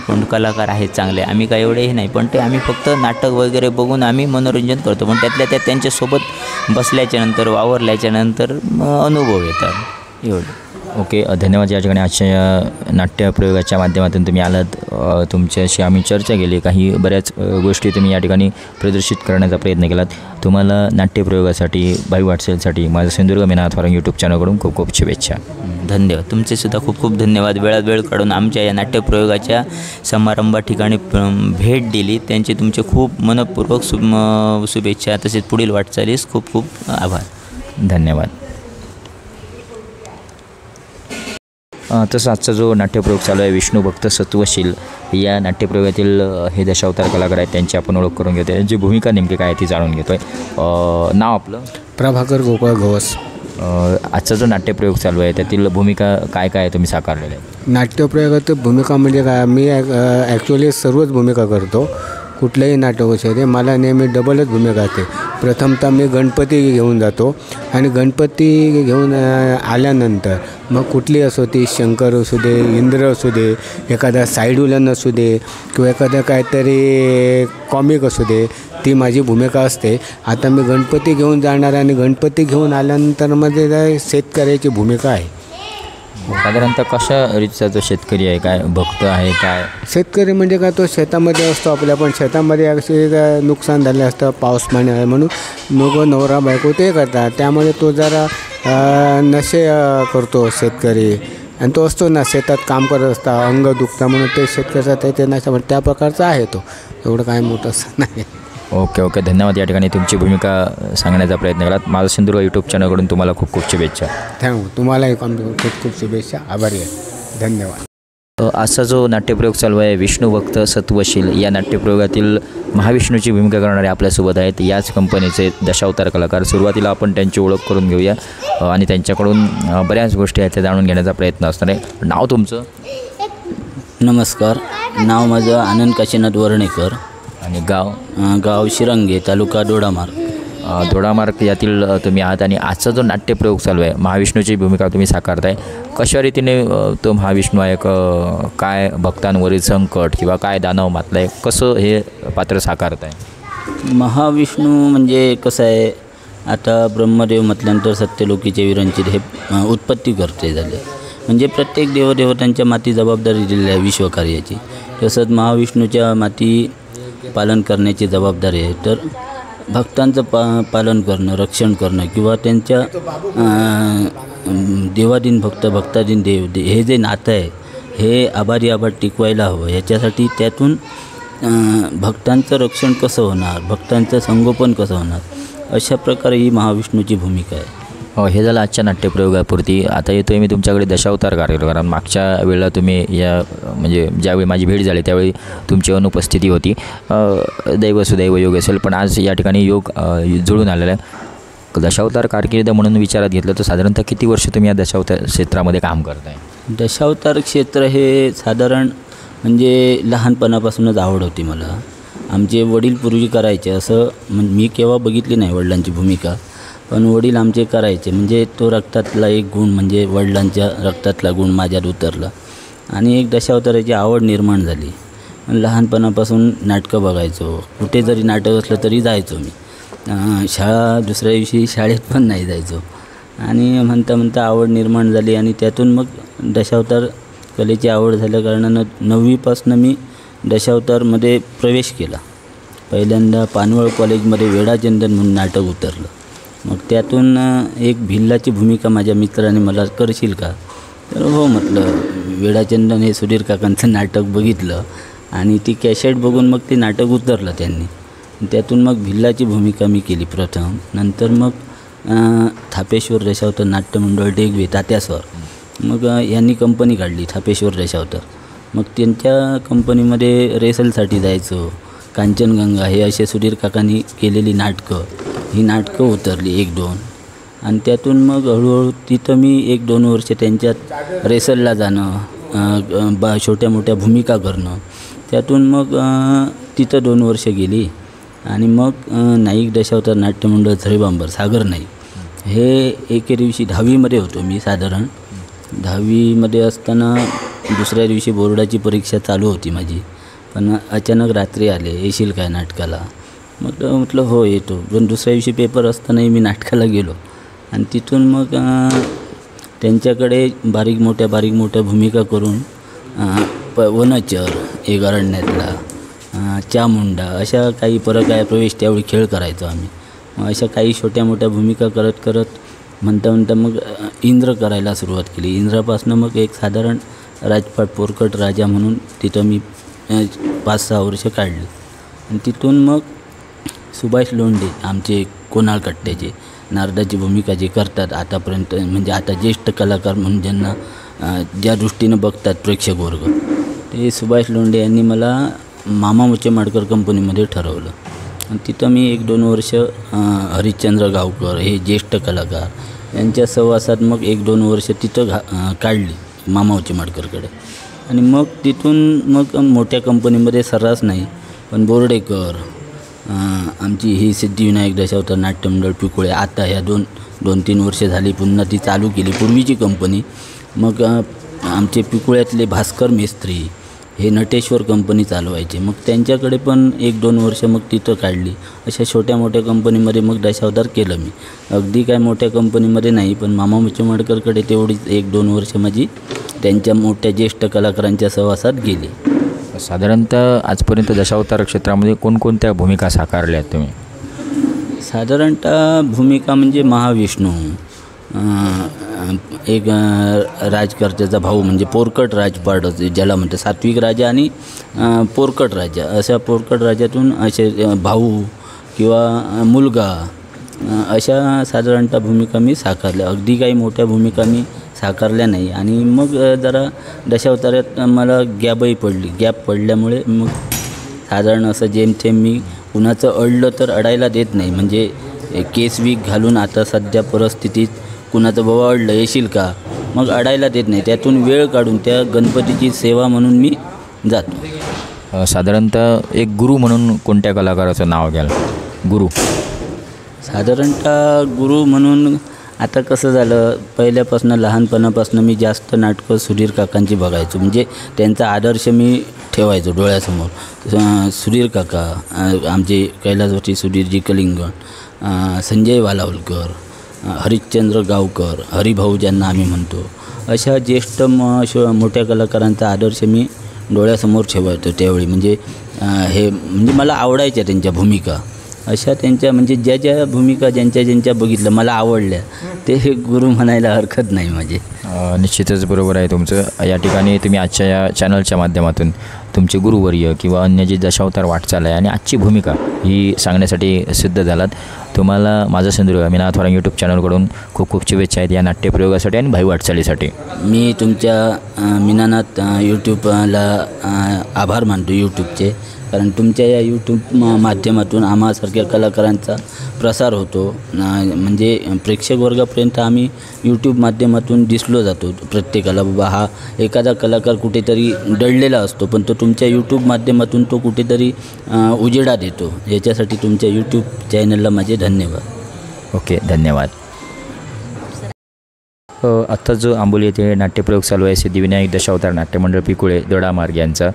पण कलाकार आहेत चांगले, आम्ही काय एवढे हे नाही, पण ते आम्ही फक्त नाटक वगैरे बघून आम्ही मनोरंजन करतो, पण त्यातल्या त्यात त्यांच्यासोबत बसल्याच्यानंतर वावरल्याच्यानंतर अनुभव येतात एवढं. ओके, धन्यवाद. या ठिकाणी आजच्या या नाट्यप्रयोगाच्या माध्यमातून तुम्ही आलात, तुमच्याशी आम्ही चर्चा केली, काही बऱ्याच गोष्टी तुम्ही या ठिकाणी प्रदर्शित करण्याचा प्रयत्न केलात. तुम्हाला नाट्यप्रयोगासाठी भावी वाटचालीसाठी माझं सिंधुदुर्ग मेनाथ फारंग यूट्यूब चॅनलकडून खूप खूप शुभेच्छा. धन्यवाद. तुमचेसुद्धा खूप खूप धन्यवाद. वेळ काढून आमच्या या नाट्यप्रयोगाच्या समारंभा ठिकाणी भेट दिली, त्यांचे तुमचे खूप मनपूर्वक शुभेच्छा. तसेच पुढील वाटचालीस खूप खूप आभार. धन्यवाद. तसं आजचा जो नाट्यप्रयोग चालू आहे विष्णू भक्त सत्वशील या नाट्यप्रयोगातील हे दशावतार कलाकार आहेत, त्यांची आपण ओळख करून घेतो. जी भूमिका नेमकी काय ती जाणून घेतो आहे. नाव आपलं? प्रभाकर गोपाळ घोस. आजचा जो नाट्यप्रयोग चालू आहे त्यातील भूमिका काय काय तुम्ही साकारलेल्या आहे? नाट्यप्रयोगात भूमिका म्हणजे काय, मी ॲक्च्युली सर्वच भूमिका करतो. कुठलंही नाटक असेल ते मला नेहमी डबलच भूमिका असते. प्रथमतः मी गणपती घेऊन जातो आणि गणपती घेऊन आल्यानंतर मग कुठली असो ती शंकर असू दे, इंद्र असू दे, एखादा साईड विलन असू दे किंवा एखादं काहीतरी कॉमिक असू दे, ती माझी भूमिका असते. आता मी गणपती घेऊन जाणार आणि गणपती घेऊन आल्यानंतर मध्ये शेतकऱ्याची भूमिका आहे. साधारणतः कशा रीतीचा जो शेतकरी आहे, काय भक्त आहे, काय शेतकरी म्हणजे काय, तो शेतामध्ये असतो आपल्या, पण शेतामध्ये असे नुकसान झाले असतं, पाऊस पाणी आहे म्हणून नवरा बायको ते करतात, त्यामुळे तो जरा नशे करतो शेतकरी आणि तो असतो ना शेतात काम करत असता, अंग दुखता म्हणून ते शेतकऱ्याचा ते नशा म्हणून त्या प्रकारचा आहे तो, एवढं काय मोठं असं नाही. ओके, धन्यवाद. या ठिकाणी तुमची भूमिका सांगण्याचा प्रयत्न केलात. माझं सिंधुदुर्ग यूट्यूब चॅनलकडून तुम्हाला खूप खूप शुभेच्छा. थँक्यू. तुम्हालाही खूप खूप शुभेच्छा. आभारी आहे. धन्यवाद. असा जो नाट्यप्रयोग चालू आहे विष्णू भक्त सत्वशील या नाट्यप्रयोगातील महाविष्णूची भूमिका करणारे आपल्यासोबत आहेत याच कंपनीचे दशावतार कलाकार. सुरुवातीला आपण त्यांची ओळख करून घेऊया आणि त्यांच्याकडून बऱ्याच गोष्टी आहेत त्या जाणून घेण्याचा प्रयत्न असणार आहे. नाव तुमचं? नमस्कार, नाव माझं आनंद काशीनाथ वर्णेकर आणि गाव शिरंगे, तालुका दोडामार्ग. दोडामार्ग यातील तुम्ही आहात आणि आजचा जो नाट्यप्रयोग चालू आहे महाविष्णूची भूमिका तुम्ही साकारताय. कशा रीतीने तो महाविष्णू आहे, काय भक्तांवरील संकट किंवा काय दानव मातलं आहे, कसं हे पात्र साकारताय? महाविष्णू म्हणजे कसं आहे, आता ब्रह्मदेव म्हटल्यानंतर सत्यलोकीचे विरंचित हे उत्पत्ती करते झाले, म्हणजे प्रत्येक देवदेवतांच्या माती जबाबदारी दिलेली आहे विश्वकार्याची. तसंच महाविष्णूच्या माती पालन करण्याची जबाबदारी आहे. तर भक्तांचं पालन करणं, रक्षण करणं किंवा त्यांच्या देवाधीन भक्त भक्ताधीन देव हे जे नातं आहे हे आभारी टिकवायला हवं. याच्यासाठी त्यातून भक्तांचं रक्षण कसं होणार, भक्तांचं संगोपन कसं होणार, अशा प्रकारे ही महाविष्णूची भूमिका आहे. हे झालं आजच्या नाट्यप्रयोगापुरती. आता येतोय मी तुमच्याकडे दशावतार कार्यक्रम, कारण मागच्या वेळेला तुम्ही म्हणजे ज्यावेळी माझी भेट झाली त्यावेळी तुमची अनुपस्थिती होती. दैव सुदैव योग असेल, पण आज या ठिकाणी योग जुळून आलेला आहे. दशावतार कारकीर्द म्हणून विचारात घेतलं तर साधारणतः किती वर्ष तुम्ही या दशावतार क्षेत्रामध्ये काम करताय? दशावतार क्षेत्र हे साधारण म्हणजे लहानपणापासूनच आवड होती मला आमचे वडील पूर्वी करायचे असं म्हणजे मी केव्हा बघितली नाही वडिलांची भूमिका, पण वडील आमचे करायचे. म्हणजे तो रक्तातला एक गुण म्हणजे वडिलांच्या रक्तातला गुण माझ्यात उतरला आणि एक दशावताराची आवड निर्माण झाली. लहानपणापासून नाटकं बघायचो, कुठे जरी नाटक असलं तरी जायचो मी. शाळा दुसऱ्या दिवशी शाळेत पण नाही जायचो आणि म्हणता म्हणता आवड निर्माण झाली आणि त्यातून मग दशावतार कलेची आवड झाल्या कारणानं 9वीपासून मी दशावतारमध्ये प्रवेश केला. पहिल्यांदा पानवळ कॉलेजमध्ये वेडाचंदन म्हणून नाटक उतरलं. मग त्यातून एक भिल्लाची भूमिका माझ्या मित्राने मला करशील का, तर हो म्हटलं. वेडाचंदन हे सुधीर काकांचं नाटक बघितलं आणि ती कॅसेट बघून मग ते नाटक उतरलं त्यांनी. त्यातून मग भिल्लाची भूमिका मी केली प्रथम. नंतर मग थापेश्वर दशावतार नाट्यमंडळ डेगवे तात्यास्वर, मग यांनी कंपनी काढली थापेश्वर दशावतार. मग त्यांच्या कंपनीमध्ये रेसलसाठी जायचो. कांचनगंगा हे असे सुधीर काकांनी केलेली नाटकं, ही नाटकं उतरली 1-2 आणि त्यातून मग हळूहळू तिथं मी 1-2 वर्ष त्यांच्यात रेसलला जाणं, छोट्या मोठ्या भूमिका करणं. त्यातून मग तिथं 2 वर्ष गेली आणि मग नाईक दशावतार नाट्यमंडळ झरेबांबर सागर नाईक हे एके दिवशी 10वीमध्ये होतो मी. साधारण 10वीमध्ये असताना दुसऱ्या दिवशी बोर्डाची परीक्षा चालू होती माझी, पण अचानक रात्री आले, येशील काय नाटकाला. मग म्हटलं हो येतो. पण दुसऱ्या दिवशी पेपर असतानाही मी नाटकाला गेलो आणि तिथून मग त्यांच्याकडे बारीक मोठ्या भूमिका करून वनचर, एक अरण्यातला, चामुंडा अशा काही परत काय प्रवेश त्यावेळी खेळ करायचो आम्ही. मग अशा काही छोट्या मोठ्या भूमिका करत म्हणता मग इंद्र करायला सुरुवात केली. इंद्रापासून मग एक साधारण राजपाट पोरकट राजा म्हणून तिथं मी 5-6 वर्ष काढली आणि तिथून मग सुभाष लोंढे आमचे कोणाळ कट्ट्याचे नारदाची भूमिका जे करतात आतापर्यंत, म्हणजे आता ज्येष्ठ कलाकार म्हणून ज्यांना ज्या दृष्टीनं बघतात प्रेक्षक वर्ग, ते सुभाष लोंढे यांनी मला मामा मुचेमाडकर कंपनीमध्ये ठरवलं आणि तिथं मी 1-2 वर्ष हरिश्चंद्र गावकर हे ज्येष्ठ कलाकार यांच्या सहवासात मग 1-2 वर्ष तिथं काढली मामा मुचेमाडकरकडे. आणि मग तिथून मग मोठ्या कंपनीमध्ये सर्रास नाही पण बोर्डेकर, आमची ही सिद्धिविनायक दशावतार नाट्यमंडळ पिकुळे, आता ह्या 2-3 वर्ष झाली पुन्हा ती चालू केली पूर्वीची कंपनी. मग आमचे पिकुळ्यातले भास्कर मेस्त्री हे नटेश्वर कंपनी चालवायचे, मग त्यांच्याकडे पण 1-2 वर्ष मग तिथं काढली. अशा छोट्या मोठ्या कंपनीमध्ये मग दशावतार केलं मी. अगदी काय मोठ्या कंपनीमध्ये नाही, पण मामा मुचेमाडकरकडे तेवढीच 1-2 वर्ष माझी त्यांच्या मोठ्या ज्येष्ठ कलाकारांच्या सहवासात गेली. साधारणतः आजपर्यंत दशावतार क्षेत्रामध्ये कोणकोणत्या भूमिका साकारल्या आहेत तुम्ही? साधारणतः भूमिका म्हणजे महाविष्णू, एक राजकर्त्याचा भाऊ म्हणजे पोरकट राजपाट ज्याला म्हणतात, सात्विक राजा आणि पोरकट राजा, अशा पोरकट राजातून असे भाऊ किंवा मुलगा अशा साधारणतः भूमिका मी साकारल्या. अगदी काही मोठ्या भूमिका मी साकारल्या नाही. आणि मग जरा दशावतारात मला गॅप पडल्यामुळे मग साधारण असं जेमतेम मी कुणाचं अडलं तर अडायला देत नाही. म्हणजे केस वीक घालून आता सध्या परिस्थितीत कुणाचं बाबा अडलं येशील का, मग अडायला देत नाही. त्यातून वेळ काढून त्या गणपतीची सेवा म्हणून मी जातो. साधारणतः एक गुरु म्हणून कोणत्या कलाकाराचं नाव घ्याल? गुरु साधारणतः गुरु म्हणून आता कसं झालं, पहिल्यापासून लहानपणापासून मी जास्त नाटकं सुधीर काकांची बघायचो. म्हणजे त्यांचा आदर्श मी ठेवायचो डोळ्यासमोर. सुधीर काका, आमचे कैलासवासी सुधीरजी कलिंगण, संजय वालावलकर, हरिश्चंद्र गावकर, हरिभाऊ ज्यांना आम्ही म्हणतो, अशा ज्येष्ठ मोठ्या कलाकारांचा आदर्श मी डोळ्यासमोर ठेवायचो त्यावेळी. म्हणजे हे म्हणजे मला आवडायच्या त्यांच्या भूमिका. अशा त्यांच्या म्हणजे ज्या भूमिका ज्यांच्या बघितलं मला आवडल्या ते गुरु म्हणायला हरकत नाही माझे. निश्चितच बरोबर आहे तुमचं. या ठिकाणी तुम्ही आजच्या या चॅनलच्या माध्यमातून तुमचे गुरुवर्य किंवा अन्य जे दशावतार वाटचाल आहे आणि आजची भूमिका ही सांगण्यासाठी सिद्ध झालात. तुम्हाला माझं सिंधुदुर्ग मीनानाथ वारंग यूट्यूब चॅनलकडून खूप खूप शुभेच्छा आहेत या नाट्यप्रयोगासाठी आणि भाई वाटचालीसाठी. मी तुमच्या मीनानाथ यूट्यूबला आभार मानतो यूट्यूबचे, कारण तुमच्या या यूट्यूब माध्यमातून आम्हासारख्या कलाकारांचा प्रसार होतो. म्हणजे प्रेक्षक वर्गापर्यंत आम्ही यूट्यूब माध्यमातून दिसलो जातो प्रत्येकाला. बाबा हा एखादा कलाकार कुठेतरी दडलेला असतो, पण तो तुमच्या यूट्यूब माध्यमातून तो कुठेतरी उजेडात येतो. याच्यासाठी तुमच्या यूट्यूब चॅनलला माझे धन्यवाद. ओके, धन्यवाद. आत्ता जो आंबोली येथे नाट्यप्रयोग चालू आहे सिद्धिविनायक दशावतार नाट्यमंडळ पिकुळे दोडामार्ग यांचा,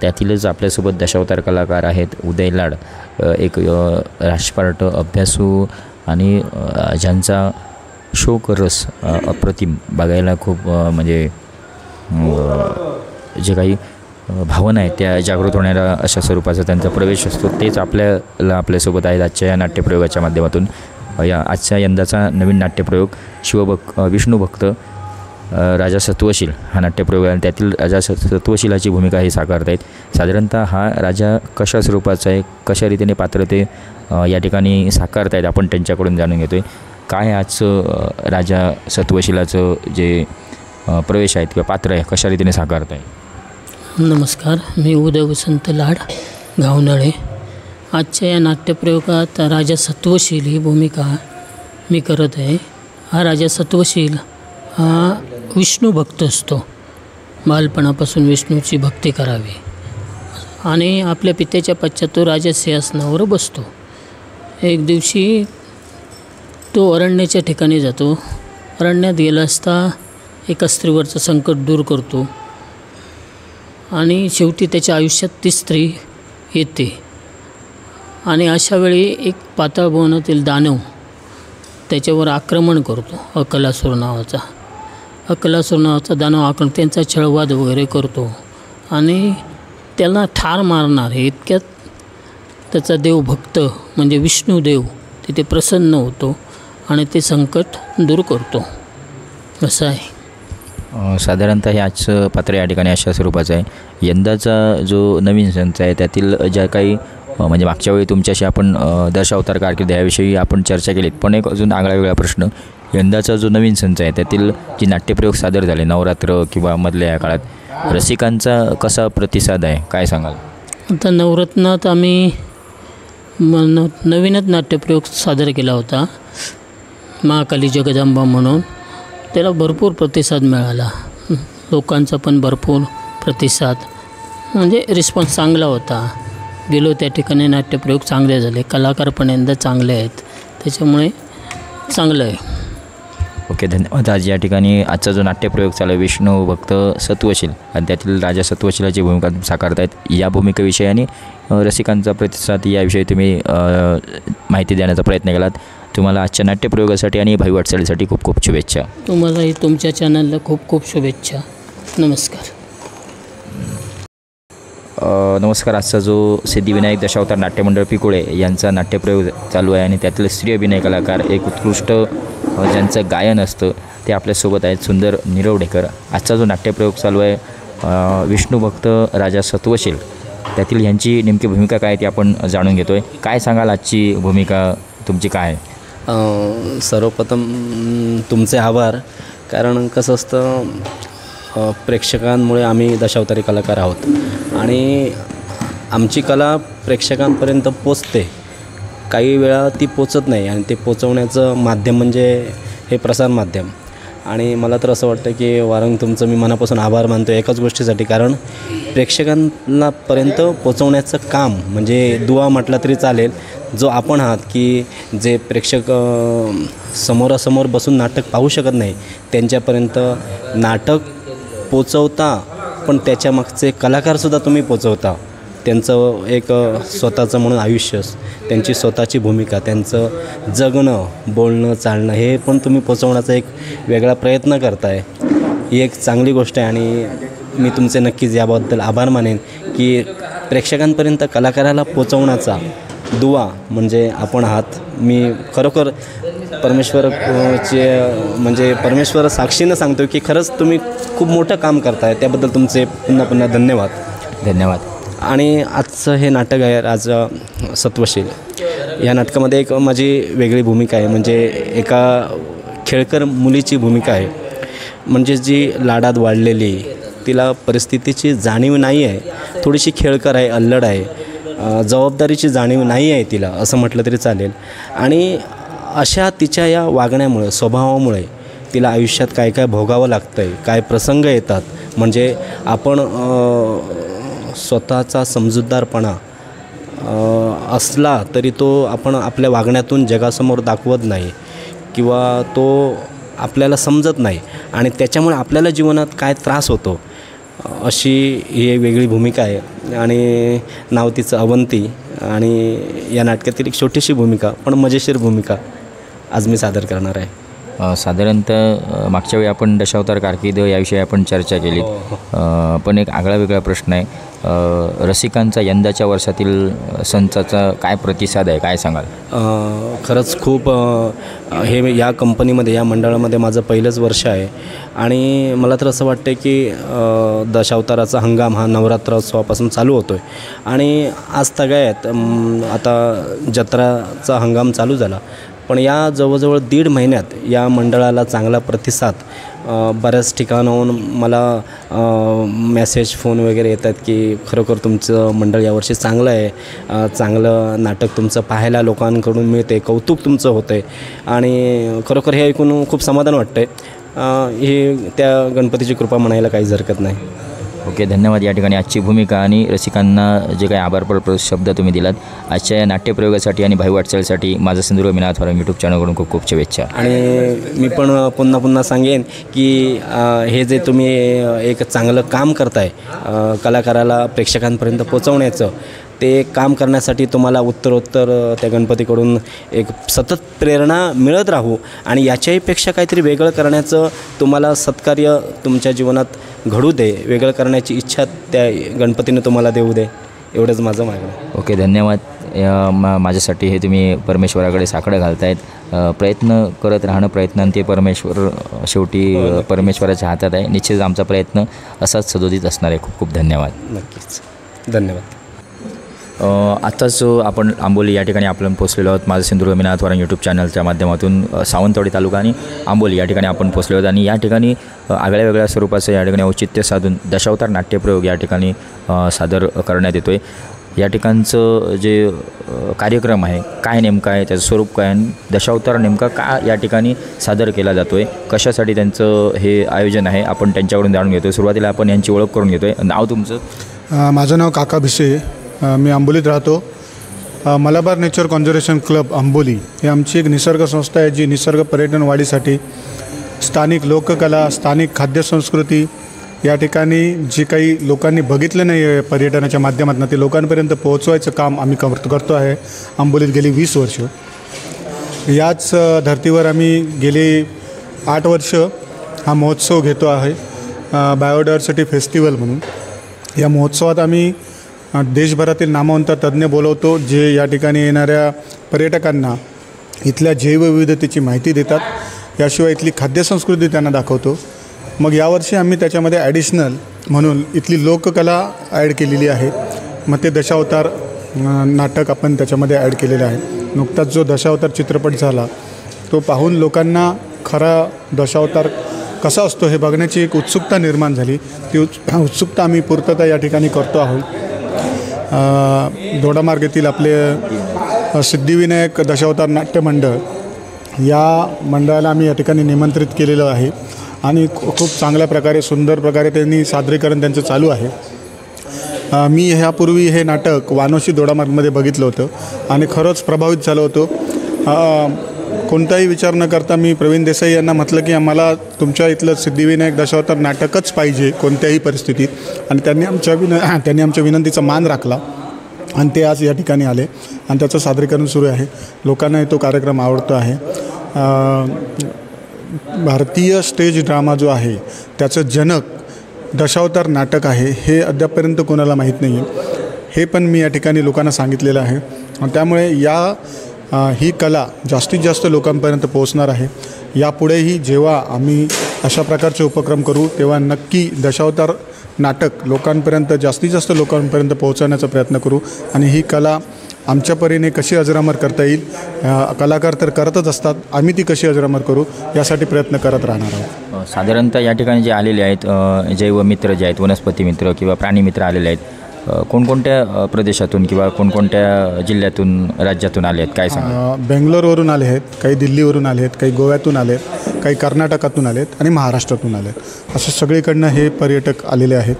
त्यातीलच आपल्यासोबत दशावतार कलाकार आहेत उदय लाड, एक राजपाट अभ्यासू आणि ज्यांचा शोकरस अप्रतिम बघायला खूप म्हणजे जे काही भावना आहेत त्या जागृत होणाऱ्या अशा स्वरूपाचा त्यांचा प्रवेश असतो. तेच आपल्यासोबत आहेत आजच्या या नाट्यप्रयोगाच्या माध्यमातून. आजच्या यंदाचा नवीन नाट्यप्रयोग विष्णुभक्त राजा सत्वशील हा नाट्यप्रयोग आहे. त्यातील राजा सत्वशीलाची भूमिका हे साकारत आहेत. साधारणतः हा राजा कशा स्वरूपाचा आहे, कशा रीतीने पात्र ते या ठिकाणी साकारत आहेत आपण त्यांच्याकडून जाणून घेतो आहे. काय आजचं राजा सत्वशीलाचं जे प्रवेश आहेत किंवा पात्र आहे कशा रीतीने साकारत आहे. नमस्कार, मी उदय वसंत लाड घावनाळे. आजच्या या नाट्यप्रयोगात राजा सत्वशील ही भूमिका मी करत आहे. हा राजा सत्वशील हा विष्णू भक्त असतो. बालपणापासून विष्णूची भक्ती करावी आणि आपल्या पित्याच्या पश्चात तो राजा सिंहासनावर बसतो. एक दिवशी तो अरण्याच्या ठिकाणी जातो. अरण्यात गेला असता एका स्त्रीवरचं संकट दूर करतो आणि शेवटी त्याच्या आयुष्यात ती स्त्री येते. आणि अशा वेळी एक पाताळभुवनातील दानव त्याच्यावर आक्रमण करतो. अकलासूर नावाचा दानव आक्रमण त्यांचा छळवाद वगैरे करतो आणि त्याला ठार मारणार हे इतक्यात त्याचा देवभक्त म्हणजे विष्णुदेव तिथे प्रसन्न होतो आणि ते संकट दूर करतो. असं आहे. साधारणतः हे आजचं पात्र या ठिकाणी अशा स्वरूपाचं आहे. यंदाचा जो नवीन संच आहे त्यातील ज्या काही म्हणजे मागच्या वेळी तुमच्याशी आपण दशावतार कारकीर्द याविषयी आपण चर्चा केलीत, पण एक अजून आगळा वेगळा प्रश्न, यंदाचा जो नवीन संच आहे त्यातील जी नाट्यप्रयोग सादर झाले नवरात्र किंवा मधल्या या काळात रसिकांचा कसा प्रतिसाद आहे, काय सांगाल. आता नवरत्नात आम्ही नवीनच नाट्यप्रयोग सादर केला होता महाकाली जगदंबा म्हणून. त्याला भरपूर प्रतिसाद मिळाला. लोकांचा पण भरपूर प्रतिसाद म्हणजे रिस्पॉन्स चांगला होता. गेलो त्या ठिकाणी नाट्यप्रयोग चांगले झाले, कलाकार पण यंदा चांगले आहेत, त्याच्यामुळे चांगलं आहे. ओके, धन्यवाद. आज या ठिकाणी आजचा जो नाट्यप्रयोग चालू आहे विष्णू भक्त सत्वशील आणि त्यातील राजा सत्वशीलाची भूमिका साकारत आहेत. या भूमिकेविषयी आणि रसिकांचा प्रतिसाद याविषयी तुम्ही माहिती देण्याचा प्रयत्न केलात. तुम्हाला आजच्या नाट्यप्रयोगासाठी आणि भावी वाटचालीसाठी खूप खूप शुभेच्छा. तुम्हालाही तुमच्या चॅनलला खूप खूप शुभेच्छा. नमस्कार. नमस्कार. आजचा जो सिद्धिविनायक दशावतार नाट्यमंडळ पिकुळे यांचा नाट्यप्रयोग चालू आहे आणि त्यातील स्त्री अभिनय कलाकार एक उत्कृष्ट ज्यांचं गायन असतं ते आपल्यासोबत आहेत सुंदर निरवडेकर. आजचा जो नाट्यप्रयोग चालू आहे विष्णुभक्त राजा सत्वशील, त्यातील ह्यांची नेमकी भूमिका काय ती आपण जाणून घेतो आहे. काय सांगाल आजची भूमिका तुमची काय. सर्वप्रथम तुमचे आभार. कारण कसं असतं प्रेक्षकांमुळे आम्ही दशावतारी कलाकार आहोत आणि आमची कला प्रेक्षकांपर्यंत पोचते. काही वेळा ती पोचत नाही आणि ते पोचवण्याचं माध्यम म्हणजे हे प्रसार माध्यम. आणि मला तर असं वाटतं की वारंवार तुमचं मी मनापासून आभार मानतो एकाच गोष्टीसाठी, कारण प्रेक्षकांना पर्यंत पोचवण्याचं काम म्हणजे दुवा म्हटलं तरी चालेल. जो आपण आहात की जे प्रेक्षक समोरासमोर बसून नाटक पाहू शकत नाही त्यांच्यापर्यंत नाटक पोचवता, पण त्याच्यामागचे कलाकारसुद्धा तुम्ही पोचवता. त्यांचं एक स्वतःचं म्हणून आयुष्य, त्यांची स्वतःची भूमिका, त्यांचं जगणं, बोलणं, चालणं हे पण तुम्ही पोचवण्याचा एक वेगळा प्रयत्न करताय. ही एक चांगली गोष्ट आहे आणि मी तुमचे नक्कीच याबद्दल आभार मानेन की प्रेक्षकांपर्यंत कलाकाराला पोचवण्याचा दुवा म्हणजे आपण आहात. मी खरोखर परमेश्वर साक्षीनं सांगतो की खरंच तुम्ही खूप मोठं काम करताय. त्याबद्दल तुमचे पुन्हा पुन्हा धन्यवाद. धन्यवाद. आणि आजचं हे नाटक आहे राजा सत्वशील. या नाटकामध्ये एक माझी वेगळी भूमिका आहे, म्हणजे एका खेळकर मुलीची भूमिका आहे. म्हणजे जी लाडात वाढलेली, तिला परिस्थितीची जाणीव नाही आहे, थोडीशी खेळकर आहे, अल्लड आहे, जबाबदारीची जाणीव नाही आहे तिला असं म्हटलं तरी चालेल. आणि अशा तिच्या या वागण्यामुळे, स्वभावामुळे तिला आयुष्यात काय काय भोगावं लागतं आहे, काय प्रसंग येतात. म्हणजे आपण स्वतःचा समजूतदारपणा असला तरी तो आपण आपल्या वागण्यातून जगासमोर दाखवत नाही किंवा तो आपल्याला समजत नाही आणि त्याच्यामुळे आपल्याला जीवनात काय त्रास होतो अशी ही वेगळी भूमिका आहे. आणि नाव तिचं अवंती आणि या नाटकातील एक छोटीशी भूमिका पण मजेशीर भूमिका आज मी सादर करणार आहे. साधारणतः मागच्या वेळी आपण दशावतार कारकीर्द याविषयी आपण चर्चा केली, पण एक आगळा वेगळा प्रश्न आहे. रसिकांचा यंदाच्या वर्षातील संचाचा काय प्रतिसाद आहे, काय सांगाल? खरंच खूप हे या कंपनीमध्ये, या मंडळामध्ये माझं पहिलंच वर्ष आहे आणि मला तर असं वाटतं की दशावताराचा हंगाम हा नवरात्रोत्सवापासून चालू होतो आहे आणि आज तगायत आता जत्राचा हंगाम चालू झाला. पण या जवळजवळ 1.5 महिन्यात या मंडळाला चांगला प्रतिसाद बऱ्याच ठिकाणाहून मला मेसेज, फोन वगैरे येतात की खरोखर तुमचं मंडळ यावर्षी चांगलं आहे, चांगलं नाटक तुमचं पाहायला लोकांकडून मिळते, कौतुक तुमचं होतं आहे आणि खरोखर हे ऐकून खूप समाधान वाटतं आहे. हे त्या गणपतीची कृपा म्हणायला काहीच हरकत नाही. ओके, धन्यवाद. या ठिकाणी आजची भूमिका आणि रसिकांना जे काही आभारपर शब्द तुम्ही दिलात आजच्या या नाट्यप्रयोगासाठी आणि भाई वाटचालीसाठी माझं सिंधुदुर्ग मीनाथवारम यूट्यूब चॅनलकडून खूप खूप शुभेच्छा. आणि मी पण पुन्हा सांगेन की हे जे तुम्ही एक चांगलं काम करताय कलाकाराला प्रेक्षकांपर्यंत पोचवण्याचं, ते काम करण्यासाठी तुम्हाला उत्तरोत्तर त्या गणपतीकडून एक सतत प्रेरणा मिळत राहू आणि याच्याहीपेक्षा काहीतरी वेगळं करण्याचं तुम्हाला सत्कार्य तुमच्या जीवनात घडू दे, वेगळं करण्याची इच्छा त्या गणपतीने तुम्हाला देऊ दे, एवढंच माझं मागणं आहे. ओके, धन्यवाद. माझ्यासाठी हे तुम्ही परमेश्वराकडे साकडं घालतायत. प्रयत्न करत राहणं, प्रयत्नांती परमेश्वर शेवटी परमेश्वराच्या हातात आहे. निश्चित आमचा प्रयत्न असाच सदोदित असणार आहे. खूप खूप धन्यवाद. नक्कीच, धन्यवाद. आत्ताच आपण आंबोली या ठिकाणी आपण पोचलेलो आहोत. माझं सिंधुदुर्ग मीनाथवारम यूट्यूब चॅनलच्या माध्यमातून सावंतवाडी तालुका आणि आंबोली या ठिकाणी आपण पोचलो आहोत आणि या ठिकाणी आगळ्या वेगळ्या स्वरूपाचं या ठिकाणी औचित्य साधून दशावतार नाट्यप्रयोग या ठिकाणी सादर करण्यात येतो आहे. या ठिकाणचं जे कार्यक्रम आहे काय नेमकं आहे, त्याचं स्वरूप काय आणि दशावतार नेमका का या ठिकाणी सादर केला जातो आहे, कशासाठी त्यांचं हे आयोजन आहे, आपण त्यांच्याकडून जाणून घेतो. सुरुवातीला आपण यांची ओळख करून घेतो आहे. नाव तुमचं? माझं नाव काका भिसे, मी आंबोलीत राहतो. Malabar nature conservation club Amboli ही आमची एक निसर्ग संस्था आहे जी निसर्ग पर्यटन वाढीसाठी स्थानिक लोककला, स्थानिक खाद्यसंस्कृती या ठिकाणी जी काही लोकांनी बघितलं नाही आहे पर्यटनाच्या माध्यमातून ते लोकांपर्यंत पोहोचवायचं काम आम्ही करतो आहे आंबोलीत गेली 20 वर्ष. याच धर्तीवर आम्ही गेली 8 वर्ष हा महोत्सव घेतो आहे, बायोडायव्हर्सिटी फेस्टिवल म्हणून. या महोत्सवात आम्ही देशभरातील नामवंत तज्ज्ञ बोलवतो जे या ठिकाणी येणाऱ्या पर्यटकांना इथल्या जैवविविधतेची माहिती देतात. याशिवाय इथली खाद्यसंस्कृती त्यांना दाखवतो. मग यावर्षी आम्ही त्याच्यामध्ये ॲडिशनल म्हणून इथली लोककला ॲड केलेली आहे. मग ते दशावतार नाटक आपण त्याच्यामध्ये ॲड केलेलं आहे. नुकताच जो दशावतार चित्रपट झाला तो पाहून लोकांना खरा दशावतार कसा असतो हे बघण्याची एक उत्सुकता निर्माण झाली. ती उत्सुकता आम्ही पूर्तता या ठिकाणी करतो आहोत. दोडामार्ग येथील आपले सिद्धिविनायक दशावतार नाट्य मंडळ या मंडळाला आम्ही या ठिकाणी निमंत्रित केलेलं आहे आणि खूप चांगल्या प्रकारे, सुंदर प्रकारे त्यांनी सादरीकरण त्यांचं चालू आहे. मी ह्यापूर्वी हे नाटक वानोशी दोडामार्गमध्ये बघितलं होतं आणि खरंच प्रभावित झालो होतो. कोणताही विचार न करता मी प्रवीण देसाई यांना म्हटलं की आम्हाला तुमच्या इथलं सिद्धिविनायक दशावतार नाटकच पाहिजे कोणत्याही परिस्थितीत, आणि त्यांनी आमच्या विनंतीचा मान राखला आणि ते आज या ठिकाणी आले आणि त्याचं सादरीकरण सुरू आहे. लोकांना तो कार्यक्रम आवडतो आहे. भारतीय स्टेज ड्रामा जो आहे त्याचं जनक दशावतार नाटक आहे हे अद्यापपर्यंत कोणाला माहीत नाही आहे. हे पण मी या ठिकाणी लोकांना सांगितलेलं आहे आणि त्यामुळे ही कला जास्तीत जास्त लोकांपर्यंत पोहोचणार आहे. यापुढेही जेव्हा आम्ही अशा प्रकारचे उपक्रम करू तेव्हा नक्की दशावतार नाटक लोकांपर्यंत, जास्तीत जास्त लोकांपर्यंत पोहोचवण्याचा प्रयत्न करू आणि ही कला आमच्या परीने कशी अजरामर करता येईल, कलाकार तर करतच असतात, आम्ही ती कशी अजरामर करू यासाठी प्रयत्न करत राहणार आहोत. साधारणतः या ठिकाणी जे आलेले आहेत जैवमित्र जे आहेत, वनस्पती मित्र किंवा प्राणी मित्र आलेले आहेत, कोणकोणत्या प्रदेशातून किंवा कोणकोणत्या जिल्ह्यातून राज्यातून आले आहेत काय सांगा? बेंगलोरवरून आले आहेत, काही दिल्लीवरून आले आहेत, काही गोव्यातून आले आहेत, काही कर्नाटकातून आले आहेत आणि महाराष्ट्रातून आले आहेत. असं सगळीकडनं हे पर्यटक आलेले आहेत.